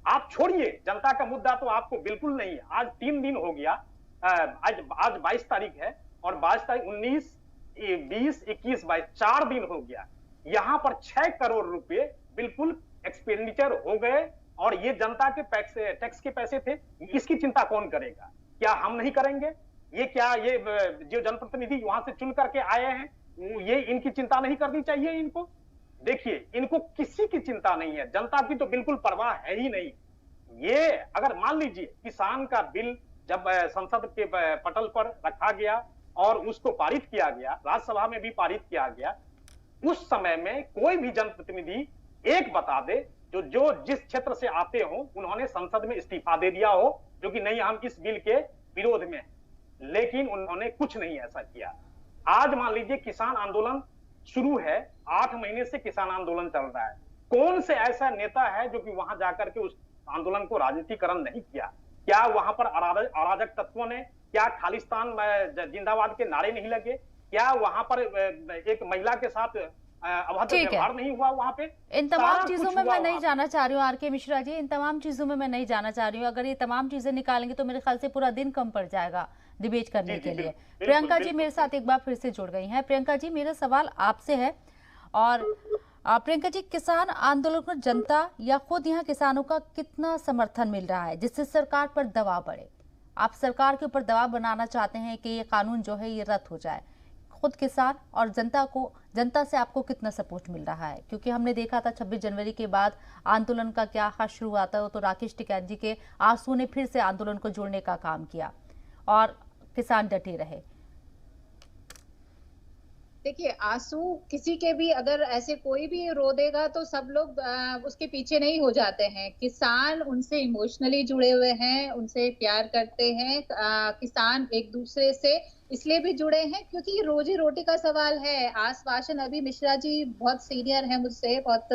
आप छोड़िए, जनता का मुद्दा तो आपको बिल्कुल नहीं है। आज 3 दिन हो गया, आज 22 तारीख है, और 22 तारीख 19, 20, 21, 22 4 दिन हो गया, यहां पर 6 करोड़ रुपए बिल्कुल एक्सपेंडिचर हो गए, और ये जनता के टैक्स के पैसे थे। इसकी चिंता कौन करेगा? क्या हम नहीं करेंगे? ये क्या, ये जो जनप्रतिनिधि वहां से चुन करके आए हैं, ये इनकी चिंता नहीं करनी चाहिए इनको? देखिए, इनको किसी की चिंता नहीं है, जनता की तो बिल्कुल परवाह है ही नहीं। ये अगर मान लीजिए किसान का बिल जब संसद के पटल पर रखा गया और उसको पारित किया गया, राज्यसभा में भी पारित किया गया, उस समय में कोई भी जनप्रतिनिधि एक बता दे जो जिस क्षेत्र से आते हो, उन्होंने संसद में इस्तीफा दे दिया हो, जो कि नहीं हम इस बिल के विरोध में, लेकिन उन्होंने कुछ नहीं ऐसा किया। आज मान लीजिए किसान आंदोलन शुरू है, 8 महीने से किसान आंदोलन चल रहा है, कौन से ऐसा नेता है जो कि वहां जाकर के उस आंदोलन को राजनीतिकरण नहीं किया? क्या वहां पर अराजक तत्वों ने, क्या खालिस्तान जिंदाबाद के नारे नहीं लगे? क्या वहां पर एक महिला के साथ अभद्र व्यवहार नहीं हुआ? वहां पे इन तमाम चीजों में मैं नहीं जाना चाह रही हूँ आर के मिश्रा जी, इन तमाम चीजों में मैं नहीं जाना चाह रही हूँ। अगर ये तमाम चीजें निकालेंगे तो मेरे ख्याल से पूरा दिन कम पड़ जाएगा डिबेट करने के लिए। प्रियंका जी मेरे साथ एक बार फिर से जुड़ गई हैं। प्रियंका जी, मेरा सवाल आपसे है, और प्रियंका जी, किसान आंदोलन को जनता या खुद यहाँ किसानों का कितना समर्थन मिल रहा है जिससे सरकार पर दबाव बढ़े? आप सरकार के ऊपर दबाव बनाना चाहते हैं कि ये कानून जो है ये रद्द हो जाए। खुद किसान और जनता से आपको कितना सपोर्ट मिल रहा है? क्योंकि हमने देखा था 26 जनवरी के बाद आंदोलन का क्या खास शुरू हुआ था, तो राकेश टिकैत जी के आंसू ने फिर से आंदोलन को जोड़ने का काम किया और किसान डटे रहे। देखिए, आंसू किसी के भी अगर ऐसे कोई भी रो देगा तो सब लोग उसके पीछे नहीं हो जाते हैं। किसान उनसे इमोशनली जुड़े हुए हैं, उनसे प्यार करते हैं। किसान एक दूसरे से इसलिए भी जुड़े हैं क्योंकि रोजी रोटी का सवाल है। आश्वासन, अभी मिश्रा जी बहुत सीनियर है मुझसे, बहुत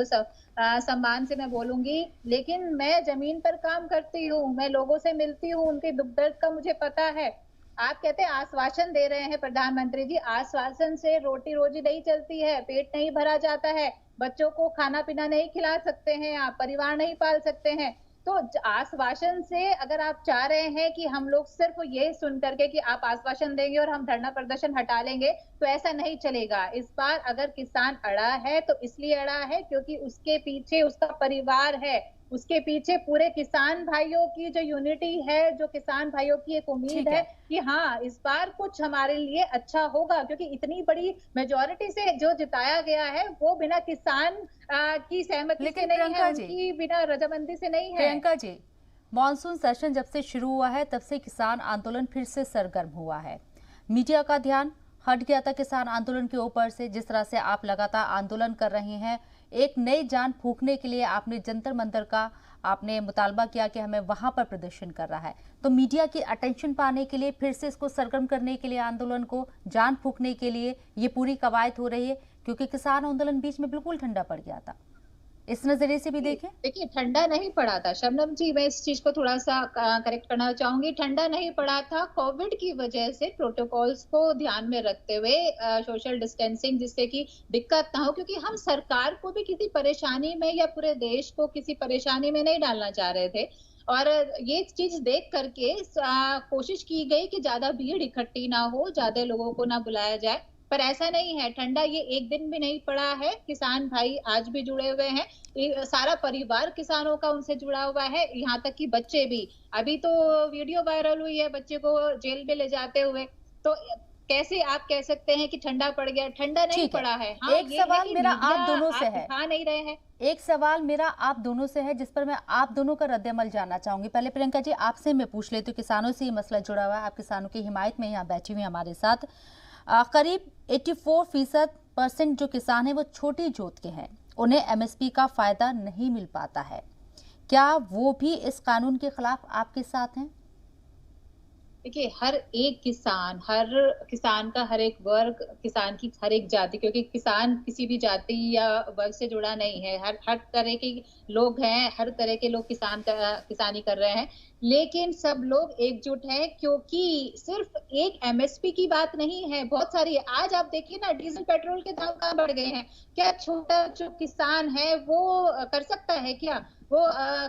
सम्मान से मैं बोलूंगी, लेकिन मैं जमीन पर काम करती हूँ, मैं लोगों से मिलती हूँ, उनके दुख दर्द का मुझे पता है। आप कहते हैं आश्वासन दे रहे हैं प्रधानमंत्री जी, आश्वासन से रोटी रोजी नहीं चलती है, पेट नहीं भरा जाता है, बच्चों को खाना पीना नहीं खिला सकते हैं, आप परिवार नहीं पाल सकते हैं। तो आश्वासन से अगर आप चाह रहे हैं कि हम लोग सिर्फ ये सुन करके कि आप आश्वासन देंगे और हम धरना प्रदर्शन हटा लेंगे, तो ऐसा नहीं चलेगा। इस बार अगर किसान अड़ा है तो इसलिए अड़ा है क्योंकि उसके पीछे उसका परिवार है, उसके पीछे पूरे किसान भाइयों की जो यूनिटी है, जो किसान भाइयों की एक उम्मीद है कि हाँ इस बार कुछ हमारे लिए अच्छा होगा, क्योंकि इतनी बड़ी मेजोरिटी से जो जिताया गया है वो बिना किसान की सहमति से नहीं है, उनकी बिना रजामंदी से नहीं है। प्रियंका जी, मॉनसून सेशन जब से शुरू हुआ है तब से किसान आंदोलन फिर से सरगर्म हुआ है। मीडिया का ध्यान हट गया था किसान आंदोलन के ऊपर से। जिस तरह से आप लगातार आंदोलन कर रहे हैं, एक नई जान फूंकने के लिए आपने जंतर मंतर का आपने मुतालबा किया कि हमें वहां पर प्रदर्शन कर रहा है, तो मीडिया की अटेंशन पाने के लिए, फिर से इसको सरगर्म करने के लिए, आंदोलन को जान फूंकने के लिए ये पूरी कवायद हो रही है, क्योंकि किसान आंदोलन बीच में बिल्कुल ठंडा पड़ गया था। इस नजरिए से भी देखें। देखिए, ठंडा नहीं पड़ा था शबनम जी, मैं इस चीज को थोड़ा सा करेक्ट करना चाहूंगी। ठंडा नहीं पड़ा था, कोविड की वजह से प्रोटोकॉल्स को ध्यान में रखते हुए, सोशल डिस्टेंसिंग, जिससे कि दिक्कत ना हो, क्योंकि हम सरकार को भी किसी परेशानी में या पूरे देश को किसी परेशानी में नहीं डालना चाह रहे थे। और ये चीज देख करके कोशिश की गई कि ज्यादा भीड़ इकट्ठी ना हो, ज्यादा लोगों को ना बुलाया जाए, पर ऐसा नहीं है। ठंडा ये एक दिन भी नहीं पड़ा है। किसान भाई आज भी जुड़े हुए हैं, सारा परिवार किसानों का उनसे जुड़ा हुआ है, यहाँ तक कि बच्चे भी। अभी तो वीडियो वायरल हुई है बच्चे को जेल में ले जाते हुए, तो कैसे आप कह सकते हैं कि ठंडा पड़ गया? ठंडा नहीं पड़ा है। हाँ, एक सवाल मेरा आप दोनों से है, हाँ नहीं रहे हैं। एक सवाल मेरा आप दोनों से है जिस पर मैं आप दोनों का रद्द-ए-अमल जानना चाहूंगी। पहले प्रियंका जी आपसे मैं पूछ लेती हूँ, किसानों से ये मसला जुड़ा हुआ है, आप किसानों की हिमायत में यहाँ बैठी हुई हमारे साथ। करीब 84% जो किसान हैं वो छोटी जोत के हैं, उन्हें एमएसपी का फायदा नहीं मिल पाता है। क्या वो भी इस कानून के खिलाफ आपके साथ हैं? देखिए, हर किसान का हर एक वर्ग, किसान की हर एक जाति, क्योंकि किसान किसी भी जाति या वर्ग से जुड़ा नहीं है, हर तरह के लोग हैं, हर तरह के लोग किसानी कर रहे हैं, लेकिन सब लोग एकजुट हैं, क्योंकि सिर्फ एक एमएसपी की बात नहीं है, बहुत सारी है। आज आप देखिए ना, डीजल पेट्रोल के दाम कहाँ बढ़ गए हैं। क्या छोटा जो किसान है वो कर सकता है क्या? वो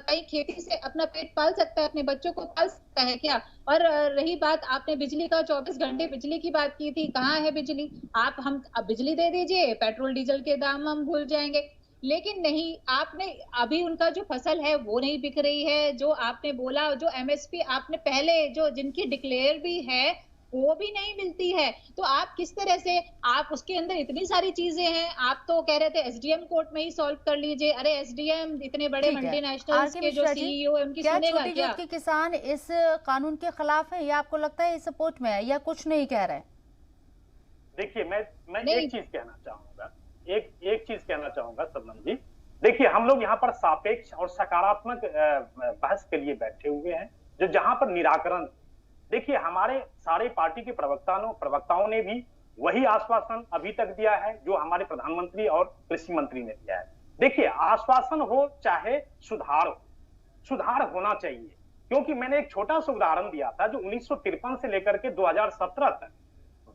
कहीं खेती से अपना पेट पाल सकता है, अपने बच्चों को पाल सकता है क्या? और रही बात, आपने बिजली का 24 घंटे बिजली की बात की थी, कहाँ है बिजली? हम अब बिजली दे दीजिए, पेट्रोल डीजल के दाम हम भूल जाएंगे। लेकिन नहीं, आपने अभी उनका जो फसल है वो नहीं बिक रही है। जो आपने बोला, जो एमएसपी आपने पहले जो जिनकी डिक्लेयर भी है वो भी नहीं मिलती है, तो आप किस तरह से, आप उसके अंदर इतनी सारी चीजें हैं। आप तो कह रहे थे एसडीएम कोर्ट में ही सॉल्व कर लीजिए। अरे एसडीएम इतने बड़े मल्टीनेशनल्स के जो सीईओ है, उनकी सुनेगा क्या? छोटी जोत के किसान इस कानून के खिलाफ है या आपको लगता है इस सपोर्ट में है या कुछ नहीं कह रहे? देखिए, मैं एक चीज कहना चाहूंगा, एक चीज कहना चाहूंगा सबनम जी। देखिए, हम लोग यहाँ पर सापेक्ष और सकारात्मक बहस के लिए बैठे हुए हैं, जो जहां पर निराकरण। देखिए, हमारे सारे पार्टी के प्रवक्ताओं ने भी वही आश्वासन अभी तक दिया है जो हमारे प्रधानमंत्री और कृषि मंत्री ने दिया है। देखिए, आश्वासन हो चाहे सुधार हो, सुधार होना चाहिए, क्योंकि मैंने एक छोटा सा उदाहरण दिया था जो 1953 से लेकर के 2017 तक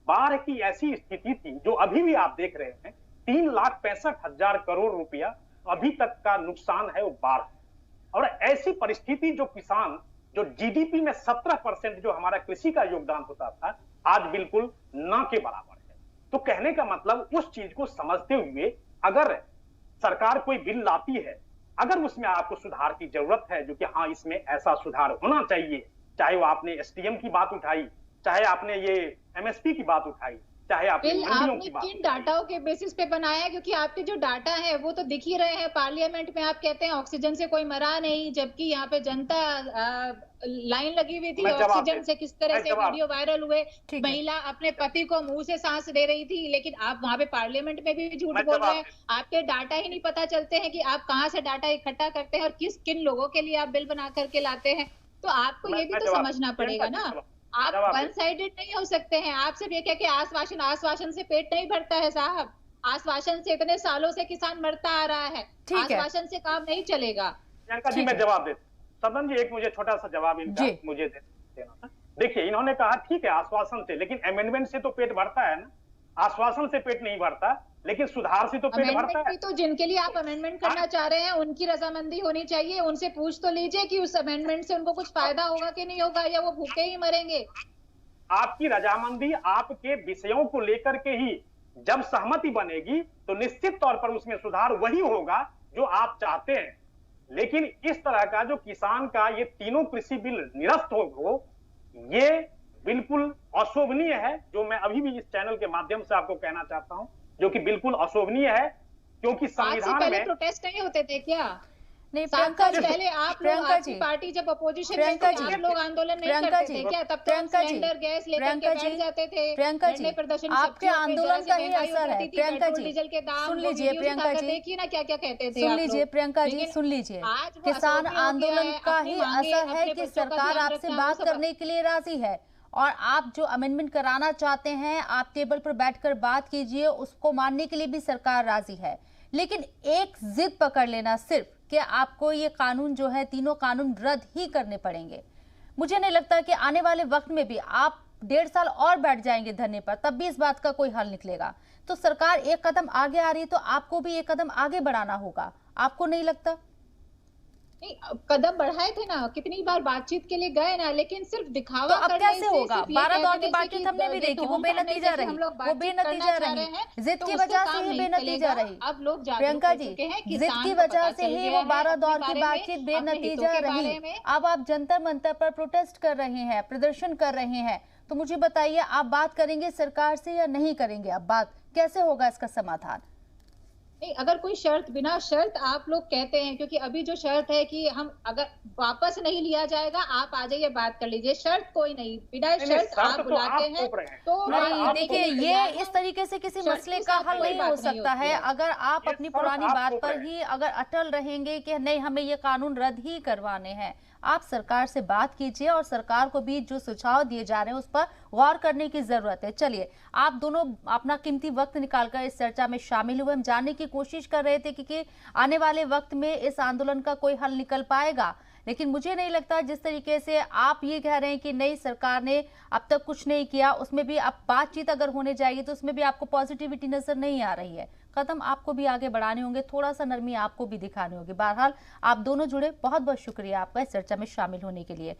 बाढ़ की ऐसी स्थिति थी, जो अभी भी आप देख रहे हैं, 3,65,000 करोड़ रुपया अभी तक का नुकसान है वो बाढ़। और ऐसी परिस्थिति जो किसान, जो जीडीपी में 17% जो हमारा कृषि का योगदान होता था, आज बिल्कुल ना के बराबर है। तो कहने का मतलब, उस चीज को समझते हुए अगर सरकार कोई बिल लाती है, अगर उसमें आपको सुधार की जरूरत है, जो कि हाँ इसमें ऐसा सुधार होना चाहिए, चाहे वो आपने एसटीएम की बात उठाई, चाहे आपने ये एमएसपी की बात उठाई, चाहे आपने बिल मंडियों आपने की बात किन डाटाओं के बेसिस पे बनाया है? क्योंकि आपके जो डाटा है वो तो दिख ही रहे हैं। पार्लियामेंट में आप कहते हैं ऑक्सीजन से कोई मरा नहीं, जबकि यहाँ पे जनता लाइन लगी हुई थी ऑक्सीजन से। किस तरह से वीडियो वायरल हुए, महिला अपने पति को मुंह से सांस दे रही थी, लेकिन आप वहां पे पार्लियामेंट में भी झूठ बोल रहे हैं। आपके डाटा ही नहीं पता चलते हैं कि आप कहाँ से डाटा इकट्ठा करते हैं और किन लोगों के लिए आप बिल बना करके लाते हैं। तो आपको ये भी तो समझना पड़ेगा ना, आप वन साइडेड नहीं हो सकते हैं। आप सिर्फ ये कह के आश्वासन से पेट नहीं भरता है साहब। आश्वासन से इतने सालों से किसान मरता आ रहा है, आश्वासन से काम नहीं चलेगा। प्रियंका जी मैं जवाब देता हूं। सदन जी एक मुझे छोटा सा जवाब इनका मुझे देना था। देखिए इन्होंने कहा ठीक है आश्वासन से, लेकिन अमेंडमेंट से तो पेट भरता है ना, आश्वासन से पेट नहीं भरता, लेकिन सुधार से तो पेट भरता है। तो जिनके लिए आप अमेंडमेंट करना चाह रहे हैं उनकी रजामंदी होनी चाहिए। उनसे पूछ तो लीजिए कि उस अमेंडमेंट से उनको कुछ फायदा होगा कि नहीं होगा, या वो भूखे ही मरेंगे। आपकी रजामंदी आपके विषयों को लेकर के ही जब सहमति बनेगी तो निश्चित तौर पर उसमें सुधार वही होगा जो आप चाहते हैं। लेकिन इस तरह का जो किसान का ये तीनों कृषि बिल निरस्त हो, ये बिल्कुल अशोभनीय है, जो मैं अभी भी इस चैनल के माध्यम से आपको कहना चाहता हूं, जो कि बिल्कुल अशोभनीय है, क्योंकि संविधान में प्रोटेस्ट नहीं होते थे क्या? नहीं प्रियंका जी, पहले आप लोग, आपकी पार्टी जब अपोजिशन में थी, आप लोग आंदोलन नहीं करते थे क्या? तब तक सिलेंडर गैस लेकर के बैठ जाते थे। प्रियंका जी, आपके आंदोलन का ही असर है। प्रियंका जी डीजल के दाम सुन लीजिए, प्रियंका जी देखिए ना क्या क्या कहते थे। सुन लीजिए प्रियंका जी, सुन लीजिए, किसान आंदोलन का ही असर है कि सरकार आपसे बात करने के लिए राजी है, और आप जो अमेंडमेंट कराना चाहते हैं आप टेबल पर बैठकर बात कीजिए, उसको मानने के लिए भी सरकार राजी है। लेकिन एक जिद पकड़ लेना सिर्फ कि आपको ये कानून जो है, तीनों कानून रद्द ही करने पड़ेंगे, मुझे नहीं लगता कि आने वाले वक्त में भी आप 1.5 साल और बैठ जाएंगे धरने पर, तब भी इस बात का कोई हल निकलेगा। तो सरकार एक कदम आगे आ रही है तो आपको भी एक कदम आगे बढ़ाना होगा, आपको नहीं लगता? नहीं, कदम बढ़ाए थे ना, कितनी बार बातचीत के लिए गए ना, लेकिन सिर्फ दिखावा तो अब करने कैसे होगा? 12 दौर की से बातचीत हमने भी देखी, वो बेनतीजा रही, वो बेनतीजा रही, जिद की वजह से ही बेनतीजा रही। अब लोग प्रियंका जी, जिद की वजह से ही वो 12 दौर की बातचीत बेनतीजा रही। अब आप जंतर मंतर पर प्रोटेस्ट कर रहे हैं, प्रदर्शन कर रहे हैं, तो मुझे बताइए आप बात करेंगे सरकार से या नहीं करेंगे? अब बात कैसे होगा इसका समाधान? नहीं, अगर कोई शर्त, बिना शर्त आप लोग कहते हैं, क्योंकि अभी जो शर्त है कि हम अगर वापस नहीं लिया जाएगा आप आ जाइए बात कर लीजिए, शर्त कोई नहीं, बिना शर्त आप बुलाते हैं तो नहीं। देखिए ये इस तरीके से किसी मसले का हल नहीं हो सकता है। अगर आप अपनी पुरानी बात पर ही अगर अटल रहेंगे कि नहीं हमें ये कानून रद्द ही करवाने हैं, आप सरकार से बात कीजिए और सरकार को भी जो सुझाव दिए जा रहे हैं उस पर गौर करने की जरूरत है। चलिए, आप दोनों अपना कीमती वक्त निकालकर इस चर्चा में शामिल हुए। हम जानने की कोशिश कर रहे थे कि आने वाले वक्त में इस आंदोलन का कोई हल निकल पाएगा, लेकिन मुझे नहीं लगता जिस तरीके से आप ये कह रहे हैं कि नई सरकार ने अब तक कुछ नहीं किया, उसमें भी अब बातचीत अगर होने जाएगी तो उसमें भी आपको पॉजिटिविटी नजर नहीं आ रही है। कदम आपको भी आगे बढ़ाने होंगे, थोड़ा सा नरमी आपको भी दिखानी होगी। बहरहाल आप दोनों जुड़े, बहुत बहुत शुक्रिया आपका इस चर्चा में शामिल होने के लिए।